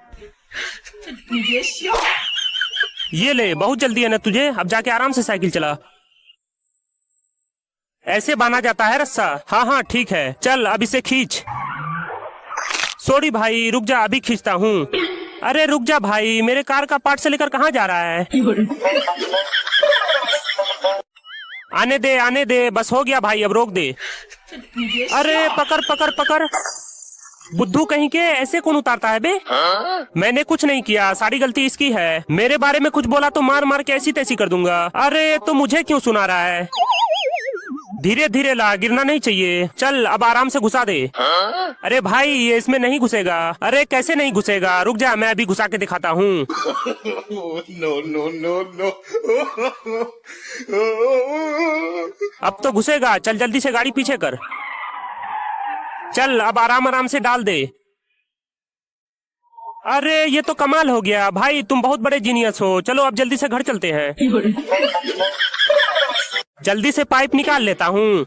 ये ले, बहुत जल्दी है ना तुझे? अब जाके आराम से साइकिल चला। ऐसे बांधा जाता है रस्सा? हाँ हाँ ठीक है, चल अब इसे खींच। सॉरी भाई, रुक जा, अभी खींचता हूँ। अरे रुक जा भाई, मेरे कार का पार्ट से लेकर कहाँ जा रहा है? आने दे, बस हो गया भाई, अब रोक दे। अरे पकड़ पकड़ पकड़। बुद्धू कहीं के, ऐसे कौन उतारता है बे? मैंने कुछ नहीं किया, सारी गलती इसकी है। मेरे बारे में कुछ बोला तो मार मार के ऐसी तैसी कर दूंगा। अरे तो मुझे क्यों सुना रहा है? धीरे धीरे ला, गिरना नहीं चाहिए। चल अब आराम से घुसा दे। अरे भाई ये इसमें नहीं घुसेगा। अरे कैसे नहीं घुसेगा? रुक जा, मैं अभी घुसा के दिखाता हूँ। No, no, no, no. अब तो घुसेगा। चल जल्दी से गाड़ी पीछे कर। चल अब आराम आराम से डाल दे। अरे ये तो कमाल हो गया भाई, तुम बहुत बड़े जीनियस हो। चलो अब जल्दी से घर चलते हैं। जल्दी से पाइप निकाल लेता हूँ।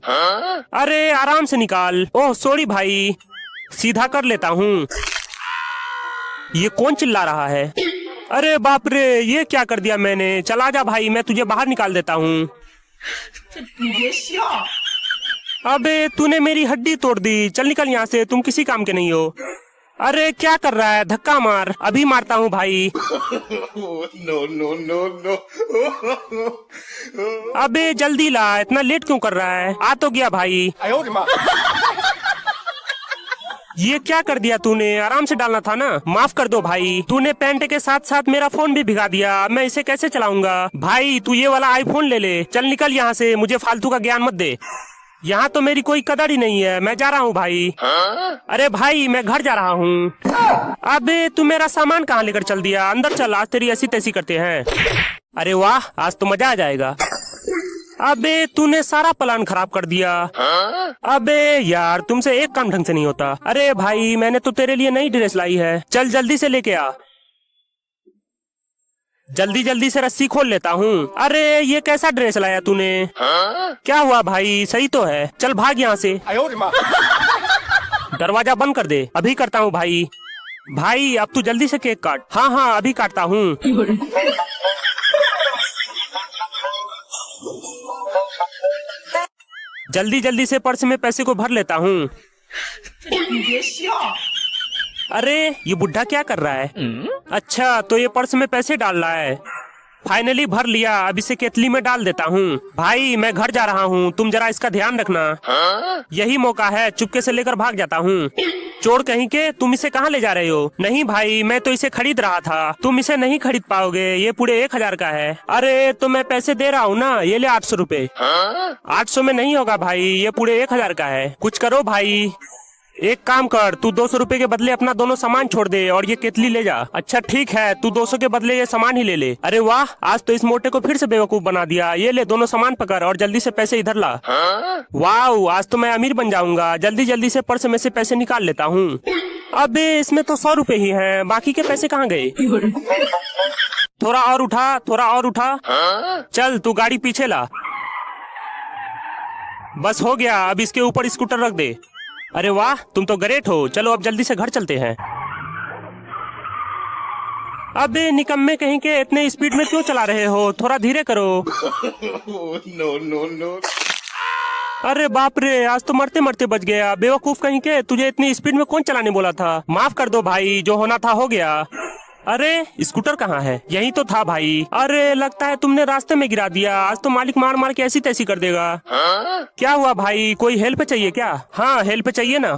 अरे आराम से निकाल। ओह सॉरी भाई, सीधा कर लेता हूँ। ये कौन चिल्ला रहा है? अरे बाप रे, ये क्या कर दिया मैंने? चला जा भाई, मैं तुझे बाहर निकाल देता हूँ। अबे तूने मेरी हड्डी तोड़ दी। चल निकल यहाँ से, तुम किसी काम के नहीं हो। अरे क्या कर रहा है, धक्का मार, अभी मारता हूँ भाई। no, no, no, no. अबे जल्दी ला, इतना लेट क्यों कर रहा है? आ तो गया भाई। ये क्या कर दिया तूने, आराम से डालना था ना। माफ कर दो भाई, तूने पैंट के साथ साथ मेरा फोन भी भिगा दिया, मैं इसे कैसे चलाऊंगा। भाई तू ये वाला आईफोन ले ले, चल निकल यहाँ से, मुझे फालतू का ज्ञान मत दे। यहाँ तो मेरी कोई कदर ही नहीं है, मैं जा रहा हूँ भाई। अरे भाई मैं घर जा रहा हूँ। अबे तू मेरा सामान कहाँ लेकर चल दिया, अंदर चल, आज तेरी ऐसी तैसी करते हैं। अरे वाह, आज तो मजा आ जाएगा। अबे तूने सारा प्लान खराब कर दिया। अबे यार तुमसे एक काम ढंग से नहीं होता। अरे भाई मैंने तो तेरे लिए नई ड्रेस लाई है, चल जल्दी से लेके आ। जल्दी जल्दी से रस्सी खोल लेता हूँ। अरे ये कैसा ड्रेस लाया तूने? क्या हुआ भाई, सही तो है, चल भाग यहाँ से। दरवाजा बंद कर दे, अभी करता हूँ भाई। भाई अब तू जल्दी से केक काट। हाँ हाँ अभी काटता हूँ। जल्दी जल्दी से पर्स में पैसे को भर लेता हूँ। अरे ये बुढ़ा क्या कर रहा है? अच्छा तो ये पर्स में पैसे डाल रहा है। फाइनली भर लिया, अब इसे केतली में डाल देता हूँ। भाई मैं घर जा रहा हूँ, तुम जरा इसका ध्यान रखना। यही मौका है, चुपके से लेकर भाग जाता हूँ। चोर कहीं के, तुम इसे कहाँ ले जा रहे हो? नहीं भाई मैं तो इसे खरीद रहा था, तुम इसे नहीं खरीद पाओगे, ये पूरे 1000 का है। अरे तो मैं पैसे दे रहा हूँ ना, ये ले 800 रुपए। 800 में नहीं होगा भाई, ये पूरे 1000 का है, कुछ करो भाई। एक काम कर, तू 200 रुपए के बदले अपना दोनों सामान छोड़ दे और ये केतली ले जा। अच्छा ठीक है, तू 200 के बदले ये सामान ही ले ले। अरे वाह, आज तो इस मोटे को फिर से बेवकूफ बना दिया। ये ले दोनों सामान पकड़ और जल्दी से पैसे इधर ला। वाह, आज तो मैं अमीर बन जाऊंगा। जल्दी जल्दी से पर्स में से पैसे निकाल लेता हूँ। अबे इसमें तो 100 रुपए ही हैं, बाकी के पैसे कहाँ गए? थोड़ा और उठा, थोड़ा और उठा। चल तू गाड़ी पीछे ला। बस हो गया, अब इसके ऊपर स्कूटर रख दे। अरे वाह, तुम तो ग्रेट हो। चलो अब जल्दी से घर चलते हैं। अबे निकम्मे कहीं के, इतने स्पीड में क्यों चला रहे हो, थोड़ा धीरे करो। no, no, no. अरे बाप रे, आज तो मरते मरते बच गया। बेवकूफ कहीं के, तुझे इतनी स्पीड में कौन चलाने बोला था? माफ कर दो भाई, जो होना था हो गया। अरे स्कूटर कहाँ है? यही तो था भाई। अरे लगता है तुमने रास्ते में गिरा दिया, आज तो मालिक मार मार के ऐसी तैसी कर देगा। क्या हुआ भाई, कोई हेल्प चाहिए क्या? हाँ हेल्प चाहिए ना।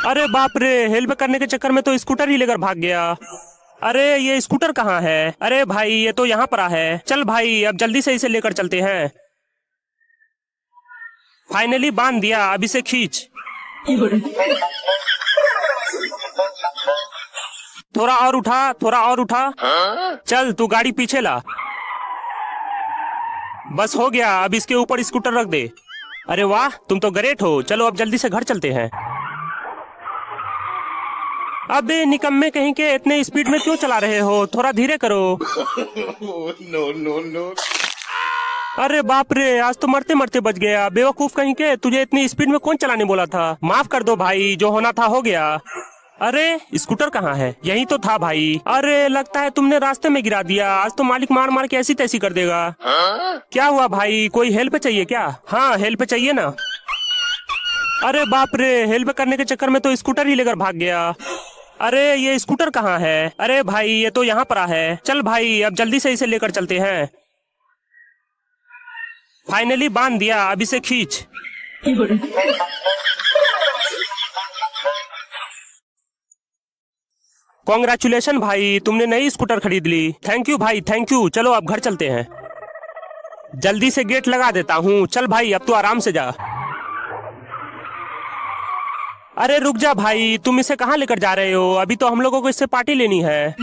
अरे बाप रे, हेल्प करने के चक्कर में तो स्कूटर ही लेकर भाग गया। अरे ये स्कूटर कहाँ है? अरे भाई ये तो यहाँ पर है। चल भाई अब जल्दी से इसे लेकर चलते हैं। फाइनली बांध दिया, अब इसे खींच। थोड़ा और उठा, थोड़ा और उठा। चल तू गाड़ी पीछे ला। बस हो गया, अब इसके ऊपर स्कूटर रख दे। अरे वाह, तुम तो ग्रेट हो। चलो अब जल्दी से घर चलते हैं। अबे निकम्मे कहीं के, इतने स्पीड में क्यों चला रहे हो, थोड़ा धीरे करो। no, no, no. अरे बाप रे, आज तो मरते मरते बच गया। बेवकूफ कहीं के, तुझे इतनी स्पीड में कौन चलाने बोला था? माफ कर दो भाई, जो होना था हो गया। अरे स्कूटर कहाँ है? यही तो था भाई। अरे लगता है तुमने रास्ते में गिरा दिया, आज तो मालिक मार मार के ऐसी तैसी कर देगा। क्या हुआ भाई, कोई हेल्प चाहिए क्या? हाँ हेल्प चाहिए ना। अरे बाप रे, हेल्प करने के चक्कर में तो स्कूटर ही लेकर भाग गया। अरे ये स्कूटर कहाँ है? अरे भाई ये तो यहाँ पर है। चल भाई अब जल्दी से इसे लेकर चलते हैं। फाइनली बांध दिया, अब इसे खींच। कॉन्ग्रेचुलेशन भाई, तुमने नई स्कूटर खरीद ली। थैंक यू भाई, थैंक यू। चलो अब घर चलते हैं। जल्दी से गेट लगा देता हूँ। चल भाई अब तो आराम से जा। अरे रुक जा भाई, तुम इसे कहाँ लेकर जा रहे हो? अभी तो हम लोगों को इससे पार्टी लेनी है।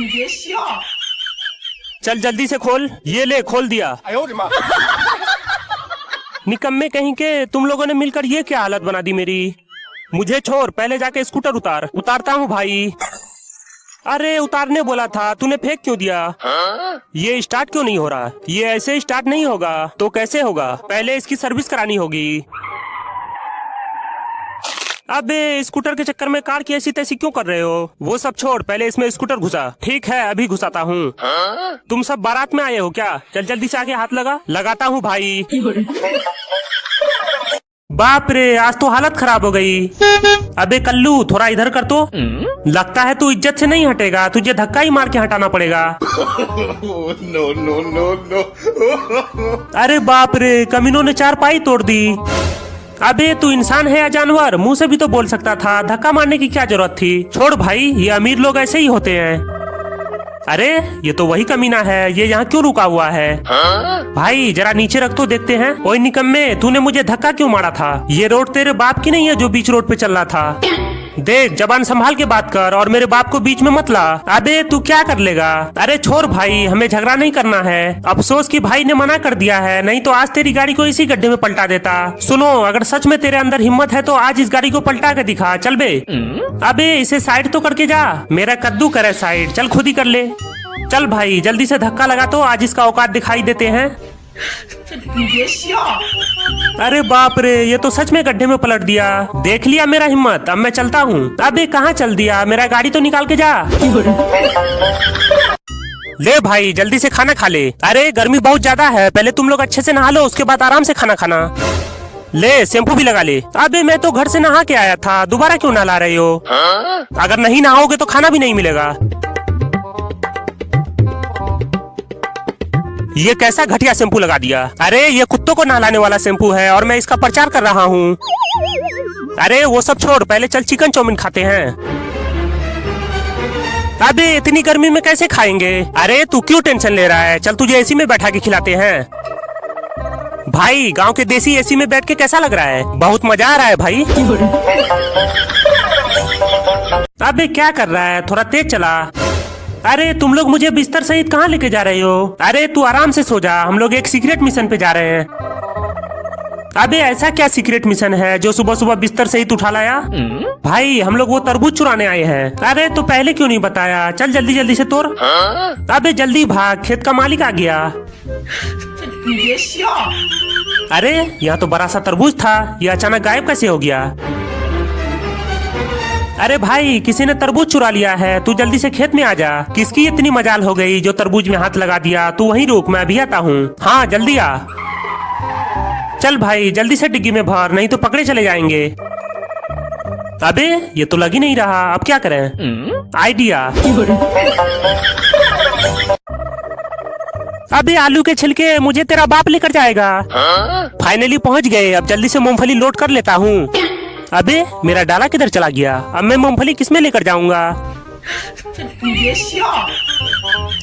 चल जल्दी से खोल। ये ले, खोल दिया। निकम्मे कहीं के, तुम लोगों ने मिलकर ये क्या हालत बना दी मेरी। मुझे छोड़, पहले जाके स्कूटर उतार। उतारता हूँ भाई। अरे उतारने बोला था, तूने फेंक क्यों दिया? ये स्टार्ट क्यों नहीं हो रहा? ये ऐसे स्टार्ट नहीं होगा तो कैसे होगा? पहले इसकी सर्विस करानी होगी। अबे स्कूटर के चक्कर में कार की ऐसी तैसी क्यों कर रहे हो? वो सब छोड़, पहले इसमें स्कूटर घुसा। ठीक है अभी घुसाता हूँ। तुम सब बारात में आए हो क्या? चल जल्दी से आगे हाथ लगा। लगाता हूँ भाई। बाप रे, आज तो हालत खराब हो गई। अबे कल्लू, थोड़ा इधर कर तो। लगता है तू इज्जत से नहीं हटेगा, तुझे धक्का ही मार के हटाना पड़ेगा। No, no, no, no. अरे बाप रे, कमीनों ने चारपाई तोड़ दी। अबे तू इंसान है या जानवर? मुंह से भी तो बोल सकता था, धक्का मारने की क्या जरूरत थी? छोड़ भाई, ये अमीर लोग ऐसे ही होते हैं। अरे ये तो वही कमीना है, ये यहाँ क्यों रुका हुआ है? भाई जरा नीचे रख तो देखते हैं। ओए निकम्मे, तूने मुझे धक्का क्यों मारा था? ये रोड तेरे बाप की नहीं है जो बीच रोड पे चल रहा था। देख, जबान संभाल के बात कर और मेरे बाप को बीच में मत ला। अबे तू क्या कर लेगा? अरे छोड़ भाई, हमें झगड़ा नहीं करना है। अफसोस कि भाई ने मना कर दिया है, नहीं तो आज तेरी गाड़ी को इसी गड्ढे में पलटा देता। सुनो, अगर सच में तेरे अंदर हिम्मत है तो आज इस गाड़ी को पलटा के दिखा। चल बे। अबे इसे साइड तो करके जा। मेरा कद्दू करे साइड, चल खुद ही कर ले। चल भाई जल्दी से धक्का लगा तो आज इसका औकात दिखाई देते हैं। अरे बाप रे, ये तो सच में गड्ढे में पलट दिया। देख लिया मेरा हिम्मत, अब मैं चलता हूँ। अबे कहाँ चल दिया? मेरा गाड़ी तो निकाल के जा। ले भाई जल्दी से खाना खा ले। अरे गर्मी बहुत ज्यादा है, पहले तुम लोग अच्छे से नहा लो, उसके बाद आराम से खाना खाना। ले शैम्पू भी लगा ले। अबे मैं तो घर से नहा के आया था, दोबारा क्यों नहा रहे हो? अगर नहीं नहाओगे तो खाना भी नहीं मिलेगा। ये कैसा घटिया शैम्पू लगा दिया? अरे ये कुत्तों को नहलाने वाला शैम्पू है और मैं इसका प्रचार कर रहा हूँ। अरे वो सब छोड़, पहले चल चिकन चाउमीन खाते हैं। अबे इतनी गर्मी में कैसे खाएंगे? अरे तू क्यों टेंशन ले रहा है? चल तुझे एसी में बैठा के खिलाते हैं। भाई गांव के देसी एसी में बैठ के कैसा लग रहा है? बहुत मजा आ रहा है भाई। अबे क्या कर रहा है? थोड़ा तेज चला। अरे तुम लोग मुझे बिस्तर सहित कहाँ लेके जा रहे हो? अरे तू आराम से सो जा, हम लोग एक सीक्रेट मिशन पे जा रहे हैं। अबे ऐसा क्या सीक्रेट मिशन है जो सुबह सुबह बिस्तर सहित उठा लाया? भाई हम लोग वो तरबूज चुराने आए हैं। अरे तो पहले क्यों नहीं बताया? चल जल्दी जल्दी से तोड़। अबे जल्दी भाग, खेत का मालिक आ गया। अरे यहाँ तो बड़ा सा तरबूज था, ये अचानक गायब कैसे हो गया? अरे भाई किसी ने तरबूज चुरा लिया है, तू जल्दी से खेत में आ जा। किसकी इतनी मजाल हो गई जो तरबूज में हाथ लगा दिया? तू वहीं रुक, मैं अभी आता हूँ। हाँ जल्दी आ। चल भाई जल्दी से डिग्गी में भर, नहीं तो पकड़े चले जाएंगे। अबे ये तो लग ही नहीं रहा, अब क्या करें? आइडिया। अबे आलू के छिलके मुझे तेरा बाप लेकर जाएगा। फाइनली पहुँच गए, अब जल्दी से मूंगफली लोड कर लेता हूँ। अबे मेरा डाला किधर चला गया? अब मैं मूंगफली किसमें लेकर जाऊंगा?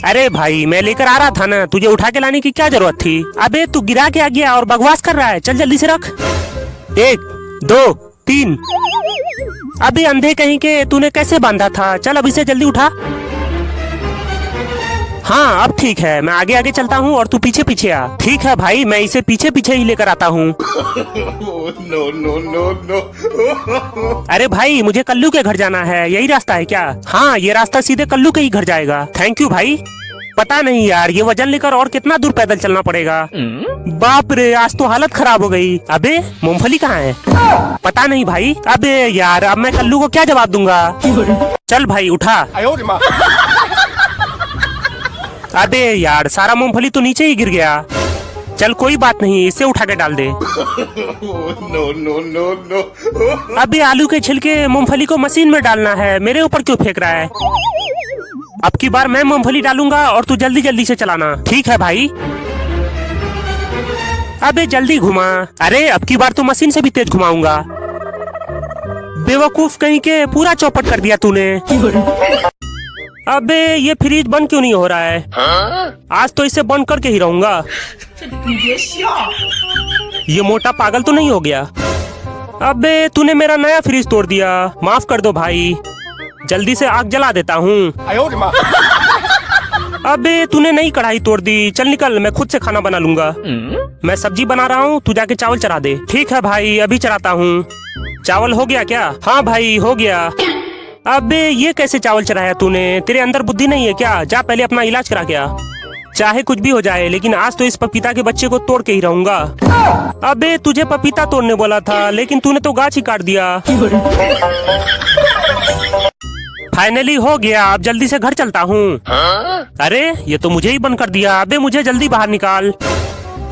अरे भाई मैं लेकर आ रहा था ना, तुझे उठा के लाने की क्या जरूरत थी? अबे तू गिरा के आ गया और बकवास कर रहा है। चल जल्दी से रख। 1 2 3। अबे अंधे कहीं के, तूने कैसे बांधा था? चल अब इसे जल्दी उठा। हाँ अब ठीक है, मैं आगे आगे चलता हूँ और तू पीछे पीछे आ। ठीक है भाई, मैं इसे पीछे पीछे ही लेकर आता हूँ। No, no, no, no. अरे भाई मुझे कल्लू के घर जाना है, यही रास्ता है क्या? हाँ ये रास्ता सीधे कल्लू के ही घर जाएगा। थैंक यू भाई। पता नहीं यार, ये वजन लेकर और कितना दूर पैदल चलना पड़ेगा। बाप रे, आज तो हालत खराब हो गई। अबे मूंगफली कहाँ है? पता नहीं भाई। अबे यार, अब मैं कल्लू को क्या जवाब दूंगा? चल भाई उठा। अबे यार, सारा मूंगफली तो नीचे ही गिर गया। चल कोई बात नहीं, इसे उठा के डाल दे। No, no, no, no. अबे आलू के छिलके मूंगफली को मशीन में डालना है, मेरे ऊपर क्यों फेंक रहा है? अब की बार मैं मूंगफली डालूंगा और तू जल्दी जल्दी से चलाना। ठीक है भाई। अबे जल्दी घुमा। अरे अब की बार तो मशीन से भी तेज घुमाऊंगा। बेवकूफ कहीं के, पूरा चौपट कर दिया तूने। अबे ये फ्रिज बंद क्यों नहीं हो रहा है? आज तो इसे बंद करके ही रहूंगा। ये मोटा पागल तो नहीं हो गया? अबे तूने मेरा नया फ्रिज तोड़ दिया, माफ कर दो भाई। जल्दी से आग जला देता हूँ। अबे तूने नई कढ़ाई तोड़ दी, चल निकल, मैं खुद से खाना बना लूंगा। मैं सब्जी बना रहा हूँ, तू जाके चावल चढ़ा दे। ठीक है भाई, अभी चढ़ाता हूँ। चावल हो गया क्या? हाँ भाई हो गया। अबे ये कैसे चावल चढ़ाया तूने? तेरे अंदर बुद्धि नहीं है क्या? जा पहले अपना इलाज करा क्या। चाहे कुछ भी हो जाए, लेकिन आज तो इस पपीता के बच्चे को तोड़ के ही रहूंगा। अबे तुझे पपीता तोड़ने बोला था, लेकिन तूने तो गाछ ही काट दिया। फाइनली हो गया, अब जल्दी से घर चलता हूँ। अरे ये तो मुझे ही बंद कर दिया। अबे मुझे जल्दी बाहर निकाल।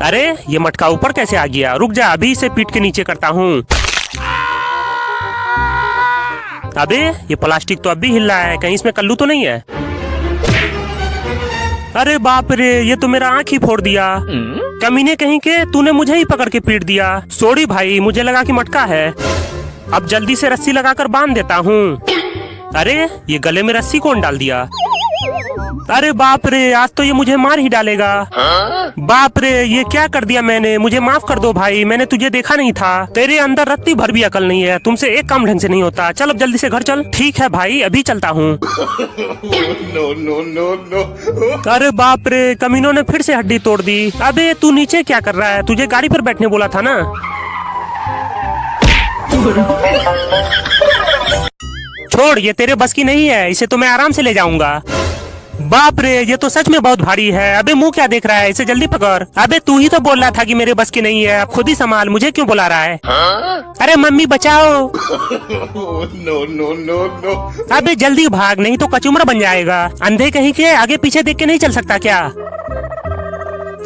अरे ये मटका ऊपर कैसे आ गया? रुक जा, अभी इसे पीट के नीचे करता हूँ। अबे ये प्लास्टिक तो अब भी हिल रहा है, कहीं इसमें कल्लू तो नहीं है? अरे बाप रे, ये तो मेरा आँख ही फोड़ दिया। कमीने कहीं के, तूने मुझे ही पकड़ के पीट दिया। सॉरी भाई, मुझे लगा कि मटका है। अब जल्दी से रस्सी लगाकर बांध देता हूँ। अरे ये गले में रस्सी कौन डाल दिया? अरे बाप रे, आज तो ये मुझे मार ही डालेगा। बाप रे, ये क्या कर दिया मैंने? मुझे माफ कर दो भाई, मैंने तुझे देखा नहीं था। तेरे अंदर रत्ती भर भी अकल नहीं है, तुमसे एक काम ढंग से नहीं होता। चल अब जल्दी से घर चल। ठीक है भाई, अभी चलता हूँ। no, no, no, no. अरे बाप रे, कमीनों ने फिर से हड्डी तोड़ दी। अबे तू नीचे क्या कर रहा है? तुझे गाड़ी पर बैठने बोला था ना। छोड़, ये तेरे बस की नहीं है, इसे तो मैं आराम से ले जाऊंगा। बाप रे, ये तो सच में बहुत भारी है। अबे मुंह क्या देख रहा है? इसे जल्दी पकड़। अबे तू ही तो बोल रहा था कि मेरे बस की नहीं है, अब खुद ही संभाल, मुझे क्यों बुला रहा है? अरे मम्मी बचाओ। No, no, no, no. अबे जल्दी भाग, नहीं तो कचुमरा बन जाएगा। अंधे कहीं के, आगे पीछे देख के नहीं चल सकता क्या?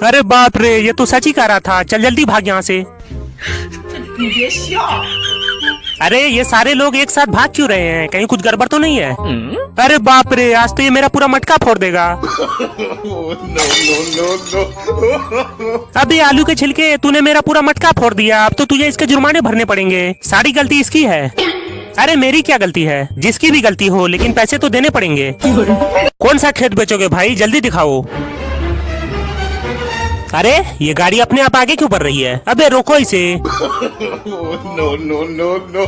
अरे बाप रे, ये तो सच ही कह रहा था। चल जल्दी भाग यहाँ से। अरे ये सारे लोग एक साथ भाग क्यों रहे हैं? कहीं कुछ गड़बड़ तो नहीं है? अरे बाप रे, आज तो ये मेरा पूरा मटका फोड़ देगा। No, no, no, no. अबे आलू के छिलके, तूने मेरा पूरा मटका फोड़ दिया। अब तो तुझे इसके जुर्माने भरने पड़ेंगे। सारी गलती इसकी है। अरे मेरी क्या गलती है? जिसकी भी गलती हो, लेकिन पैसे तो देने पड़ेंगे। कौन सा खेत बेचोगे भाई? जल्दी दिखाओ। अरे ये गाड़ी अपने आप आगे क्यों बढ़ रही है? अबे रोको इसे। No, no, no, no.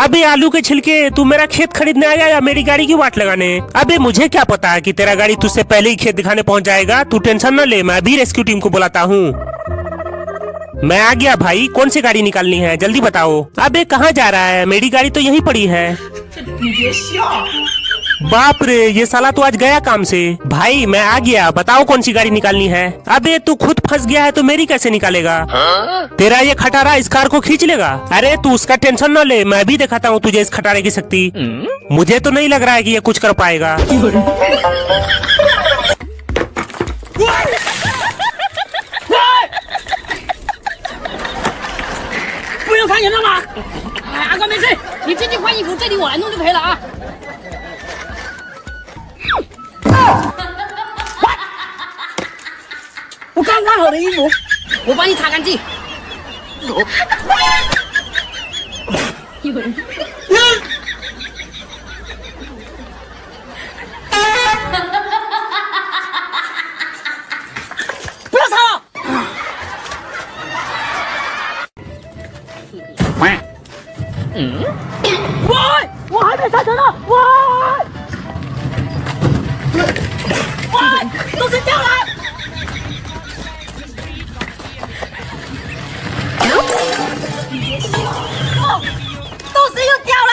अबे आलू के छिलके, तू मेरा खेत खरीदने आया या मेरी गाड़ी की वाट लगाने? अबे मुझे क्या पता है कि तेरा गाड़ी तुझसे पहले ही खेत दिखाने पहुंच जाएगा। तू टेंशन न ले, मैं अभी रेस्क्यू टीम को बुलाता हूँ। मैं आ गया भाई, कौन सी गाड़ी निकालनी है जल्दी बताओ। अबे कहाँ जा रहा है? मेरी गाड़ी तो यहीं पड़ी है। बाप रे, ये साला तो आज गया काम से। भाई मैं आ गया, बताओ कौन सी गाड़ी निकालनी है। अबे तू खुद फंस गया है तो मेरी कैसे निकालेगा? तेरा ये खटारा इस कार को खींच लेगा। अरे तू उसका टेंशन न ले, मैं भी दिखाता हूँ तुझे इस खटारे की शक्ति। मुझे तो नहीं लग रहा है कि ये कुछ कर पाएगा। 不用看人了吗？哎，阿哥没事，你进去换衣服，这里我来弄就可以了啊。我刚换好的衣服，我帮你擦干净。不要擦！喂，我还没刹车呢！喂，喂，都是掉了！哦，都是又掉了！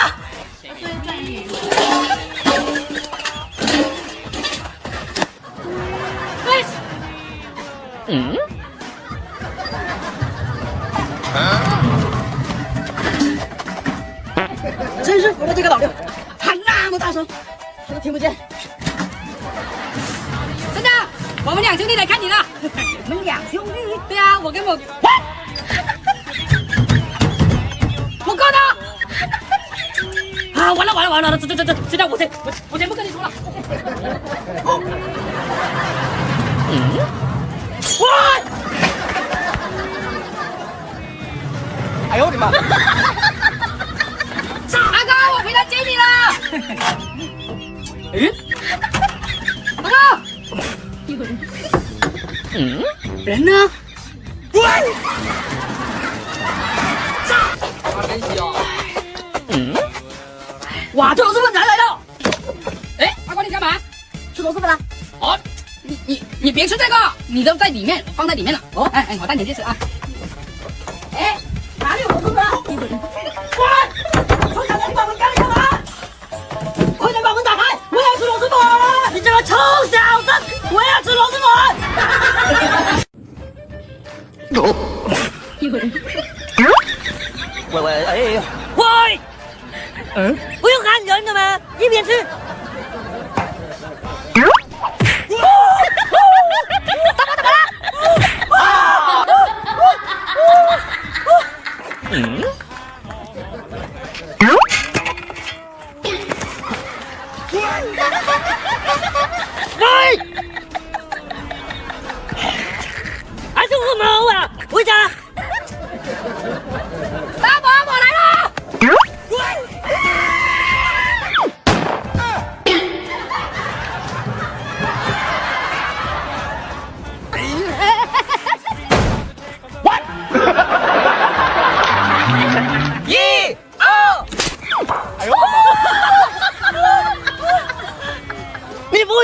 真是服了这个老六，喊那么大声，他都听不见。真的，我们两兄弟来看你了。你们两兄弟？对啊，我跟我。我哥呢？啊，完了完了完了，这我先不跟你说了。喂！哎呦我的妈！阿哥，我回来接你了。嗯，阿哥，人呢？喂！哇，这螺蛳粉才来到。哎，阿哥你干嘛？吃螺蛳粉了？哦，你别吃这个，你都在里面，放在里面了。哦，哎，我带你去吃啊。哎，哪里有螺蛳粉啊？喂！臭小子，你把门干干嘛？快点把门打开！我要吃螺蛳粉！你这个臭小子，我要吃螺蛳粉！喂！哎！喂！不用喊人的吗？一边吃。打吧！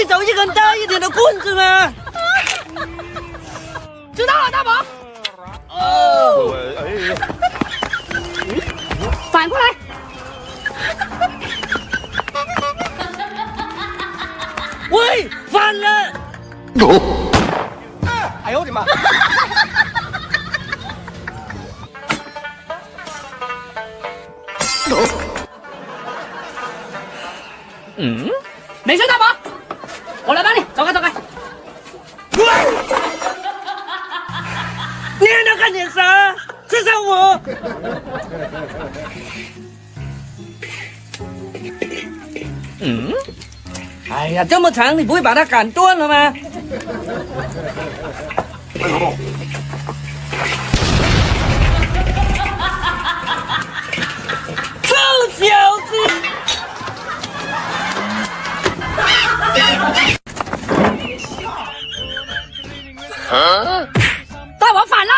会找一根大一点的棍子吗？知道了，大宝。哦，反过来。喂，反了！哎呦我的妈！没事，大宝，我来帮你，走开走开。你还能干点啥？至少我。哎呀，这么长，你不会把它砍断了吗？臭小子！大宝反了！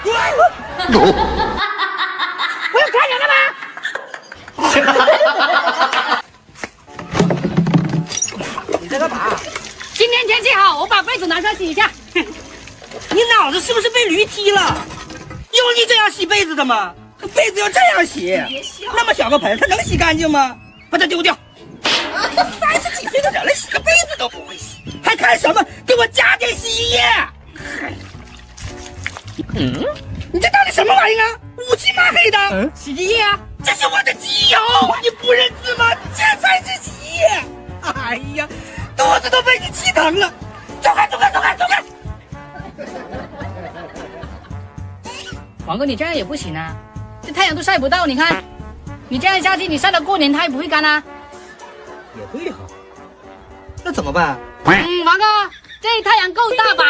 别！不要看人了吗？你在干嘛？今天天气好，我把被子拿出来洗一下。你脑子是不是被驴踢了？有你这样洗被子的吗？被子要这样洗，那么小个盆，它能洗干净吗？把它丢掉。30几岁的人了，洗个被子都不会洗，还看什么？给我加点洗衣液！你这到底什么玩意儿啊？乌漆嘛黑的。洗衣液啊！这是我的机油，你不认字吗？这才是洗衣液。哎呀，肚子都被你气疼了。走开！王哥，你这样也不行啊，这太阳都晒不到，你看，你这样下去，你晒到过年它也不会干啊。也对哈，那怎么办？王哥，这太阳够大吧？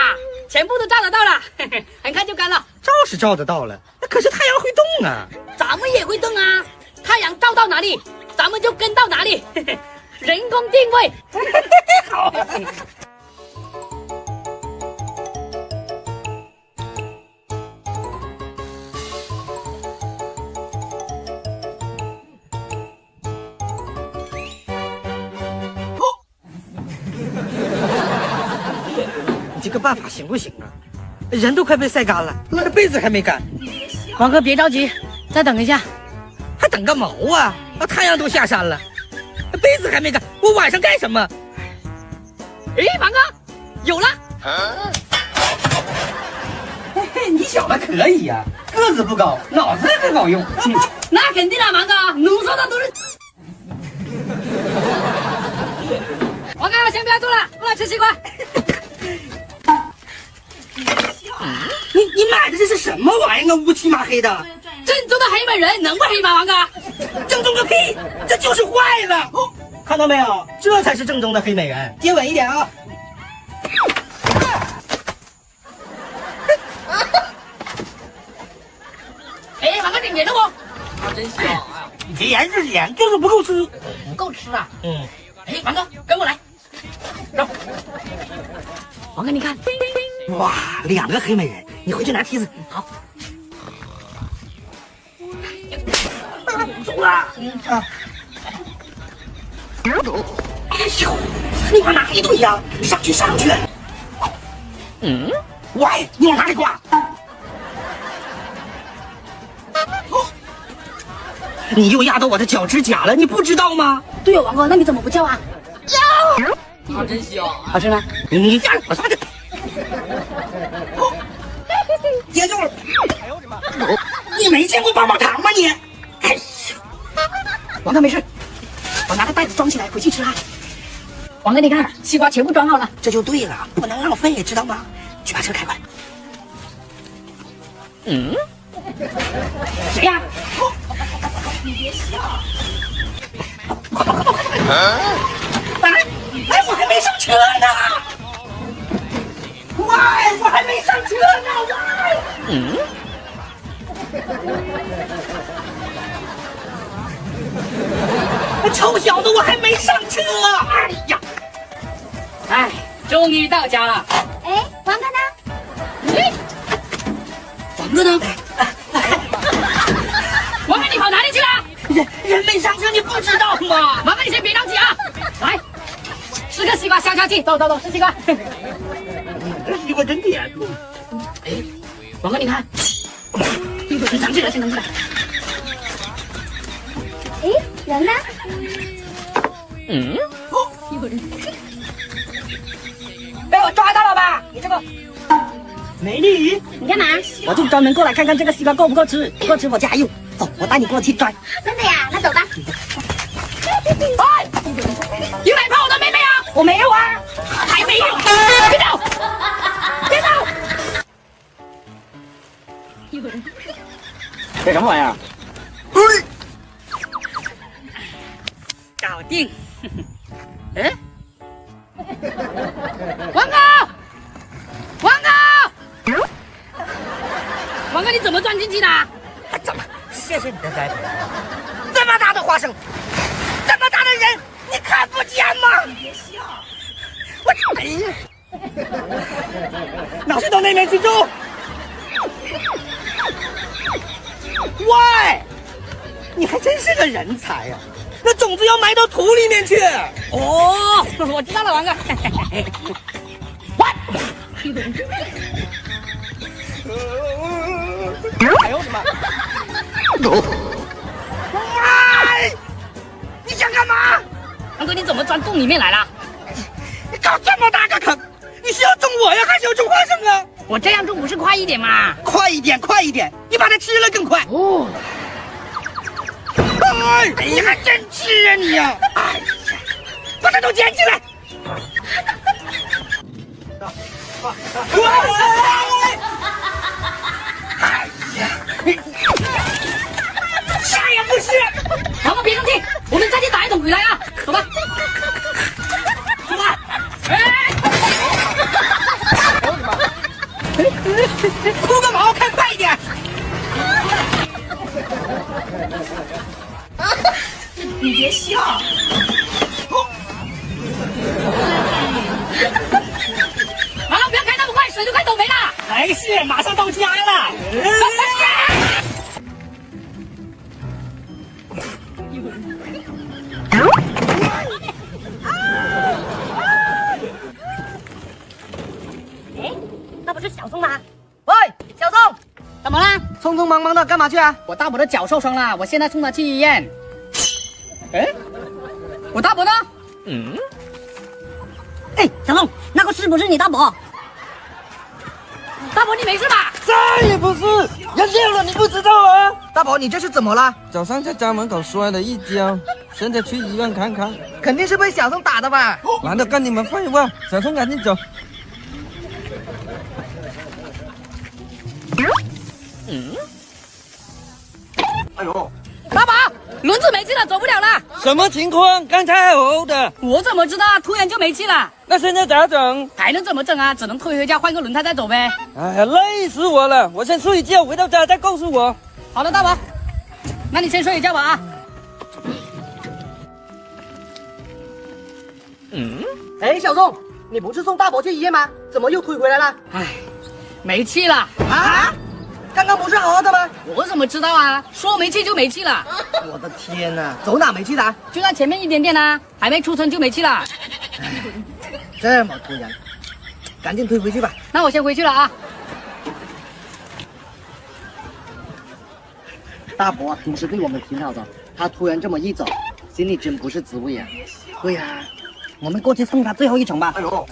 全部都照得到了，嘿嘿，很快就干了。照是照得到了，可是太阳会动啊。咱们也会动啊，太阳照到哪里，咱们就跟到哪里，嘿嘿，人工定位。好。你这个办法行不行啊？人都快被晒干了，那被子还没干。王哥别着急，再等一下。还等个毛啊！太阳都下山了，被子还没干，我晚上干什么？诶，王哥，有了！嘿嘿，你小子可以呀、个子不高，脑子很好用。那肯定了，王哥，浓缩的都是。王哥，先不要做了，过来吃西瓜。你买的这是什么玩意儿啊？乌漆嘛黑的，正宗的黑美人能不黑吗？王哥，正宗个屁，这就是坏了。看到没有？这才是正宗的黑美人。接稳一点啊！哎，王哥你黏着我，真香啊！盐是盐，就是不够吃。不够吃啊！嗯，哎，王哥跟我来，走。王哥你看，哇，2个黑美人，你回去拿梯子。好。走了。啊。哎呦，你往哪里推呀？上去。喂，你往哪里挂？你又压到我的脚趾甲了，你不知道吗？对哦，王哥，那你怎么不叫啊？叫！啊，真香，好吃吗？你这样，我上去。接住了！哎呦我的妈！你没见过棒棒糖吗你？哎呀！王哥没事，我拿个袋子装起来回去吃啊。王哥你看，西瓜全部装好了，这就对了，不能浪费，知道吗？去把车开过来。谁呀？你别笑。哎，我还没上车呢！喂，我还没上车呢！喂，臭小子，我还没上车！哎呀，哎，终于到家了。哎，王哥呢？王哥呢？王哥你跑哪里去了？人没上车你不知道吗？王哥，你先别着急啊，来，10个西瓜消消气，走走走，吃西瓜。这西瓜真甜。哎，王哥你看，先尝起来，先尝起来。哎，人呢？被我抓到了吧？你这个美女，你干嘛？我就专门过来看看这个西瓜够不够吃，不够吃我加油。走，我带你过去抓。真的呀？那走吧。哎，有来碰我的妹妹啊？我没有啊，还没有，别走，别走。这什么玩意儿？搞定。哎，王哥，王哥，王哥，你怎么钻进去的？怎么？谢谢你的栽培。这么大的花生，这么大的人，你看不见吗？你别笑。我哎呀，哪去到那边去住？喂，你还真是个人才呀、那种子要埋到土里面去。哦，我知道了，王哥。哎呦我的妈！喂，你想干嘛？王哥，你怎么钻洞里面来了？你搞这么大个坑，你是要种我呀，还是要种花生啊？我这样种不是快一点吗？快一点，快一点！你把它吃了更快。哦，哎，你还真吃啊你呀！哎呀，把它都捡起来！哎呀，啥也不是。王哥别生气，我们再去打一桶回来啊！走吧，走吧。哎，哭个毛，开快一点！你别笑。王哥不要开那么快，水都快走没了。没事，马上到家了。那不是小宋吗？喂，小宋，怎么了？匆匆忙忙的干嘛去啊？我大伯的脚受伤了，我现在送他去医院。哎，我大伯呢？哎，小宋，那个是不是你大伯？大伯你没事吧？这也不是，人练了你不知道啊？大宝，你这是怎么了？早上在家门口摔了一跤，现在去医院看看。肯定是被小宋打的吧？懒得跟你们废话，小宋赶紧走。哎呦，大伯，轮子没气了，走不了了。什么情况？刚才还好好的，我怎么知道啊？突然就没气了，那现在咋整？还能怎么整啊？只能推回家换个轮胎再走呗。哎呀，累死我了！我先睡一觉，回到家再告诉我。好的，大伯，那你先睡一觉吧啊。哎，小宋，你不是送大伯去医院吗？怎么又推回来了？唉，没气了。啊？刚刚不是好好的吗？我怎么知道啊？说没气就没气了，我的天哪，走哪没去的？就在前面一点点啊，还没出村就没气了。这么突然，赶紧推回去吧。那我先回去了啊。大伯平时对我们挺好的，他突然这么一走，心里真不是滋味呀。对呀，我们过去送他最后一程吧。哎呦，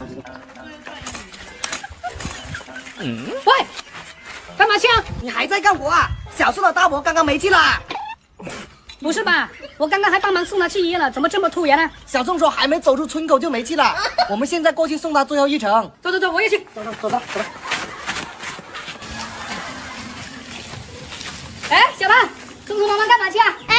喂，干嘛去啊？你还在干活啊？小宋的大伯刚刚没气了。不是吧？我刚刚还帮忙送他去医院了，怎么这么突然呢？小宋说还没走出村口就没气了。我们现在过去送他最后一程。走走走，我也去。走走吧，走吧。哎，小兰，匆匆忙忙干嘛去啊？哎，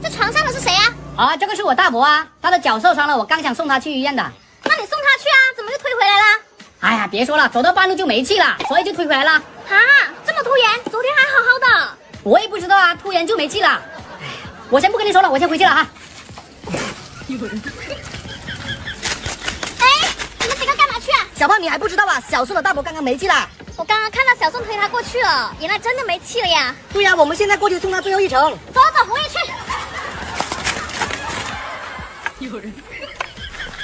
这床上的是谁啊？啊，这个是我大伯啊，他的脚受伤了，我刚想送他去医院的。那你送他去啊？怎么又推回来啦？哎呀，别说了，走到半路就没气了，所以就推回来了。啊，这么突然，昨天还好好的。我也不知道啊，突然就没气了。哎，我先不跟你说了，我先回去了哈。哎，你们几个干嘛去啊？小胖，你还不知道吧？小宋的大伯刚刚没气了。我刚刚看到小宋推他过去了，原来真的没气了呀。对呀，我们现在过去送他最后一程。走走，我也去。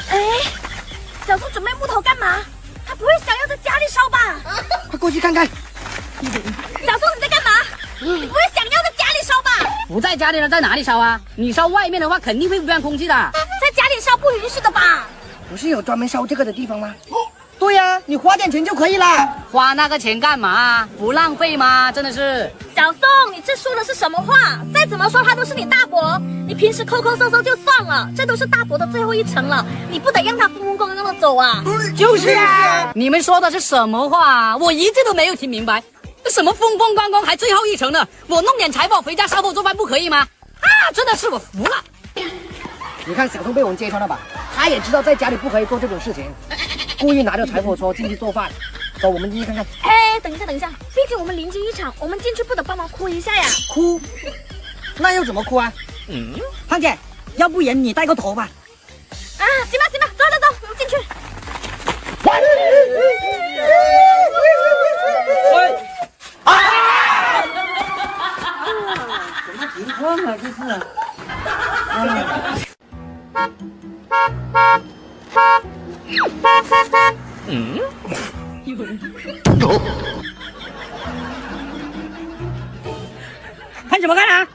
哎，小宋准备木头干嘛？他不会想要在家里烧吧？快过去看看。小宋你在干嘛？你不会想要在家里烧吧？不在家里了，在哪里烧啊？你烧外面的话，肯定会污染空气的。在家里烧不允许的吧？不是有专门烧这个的地方吗？对呀、你花点钱就可以了。花那个钱干嘛？不浪费吗？真的是。小宋，你这说的是什么话？再怎么说他都是你大伯，你平时抠抠搜搜就算了，这都是大伯的最后一程了，你不得让他风风光光的走啊？就是啊。你们说的是什么话？我一句都没有听明白。什么风风光光还最后一程呢？我弄点柴火回家烧火做饭不可以吗？啊，真的是我服了。你看小宋被我们揭穿了吧？他也知道在家里不可以做这种事情，故意拿着柴火说进去做饭。走，我们进去看看。哎，等一下，毕竟我们邻居一场，我们进去不得帮忙哭一下呀？哭？那又怎么哭啊？胖姐，要不然你带个头吧。啊，行吧，走，我们进去。什么情况啊？这是。看什么看啊？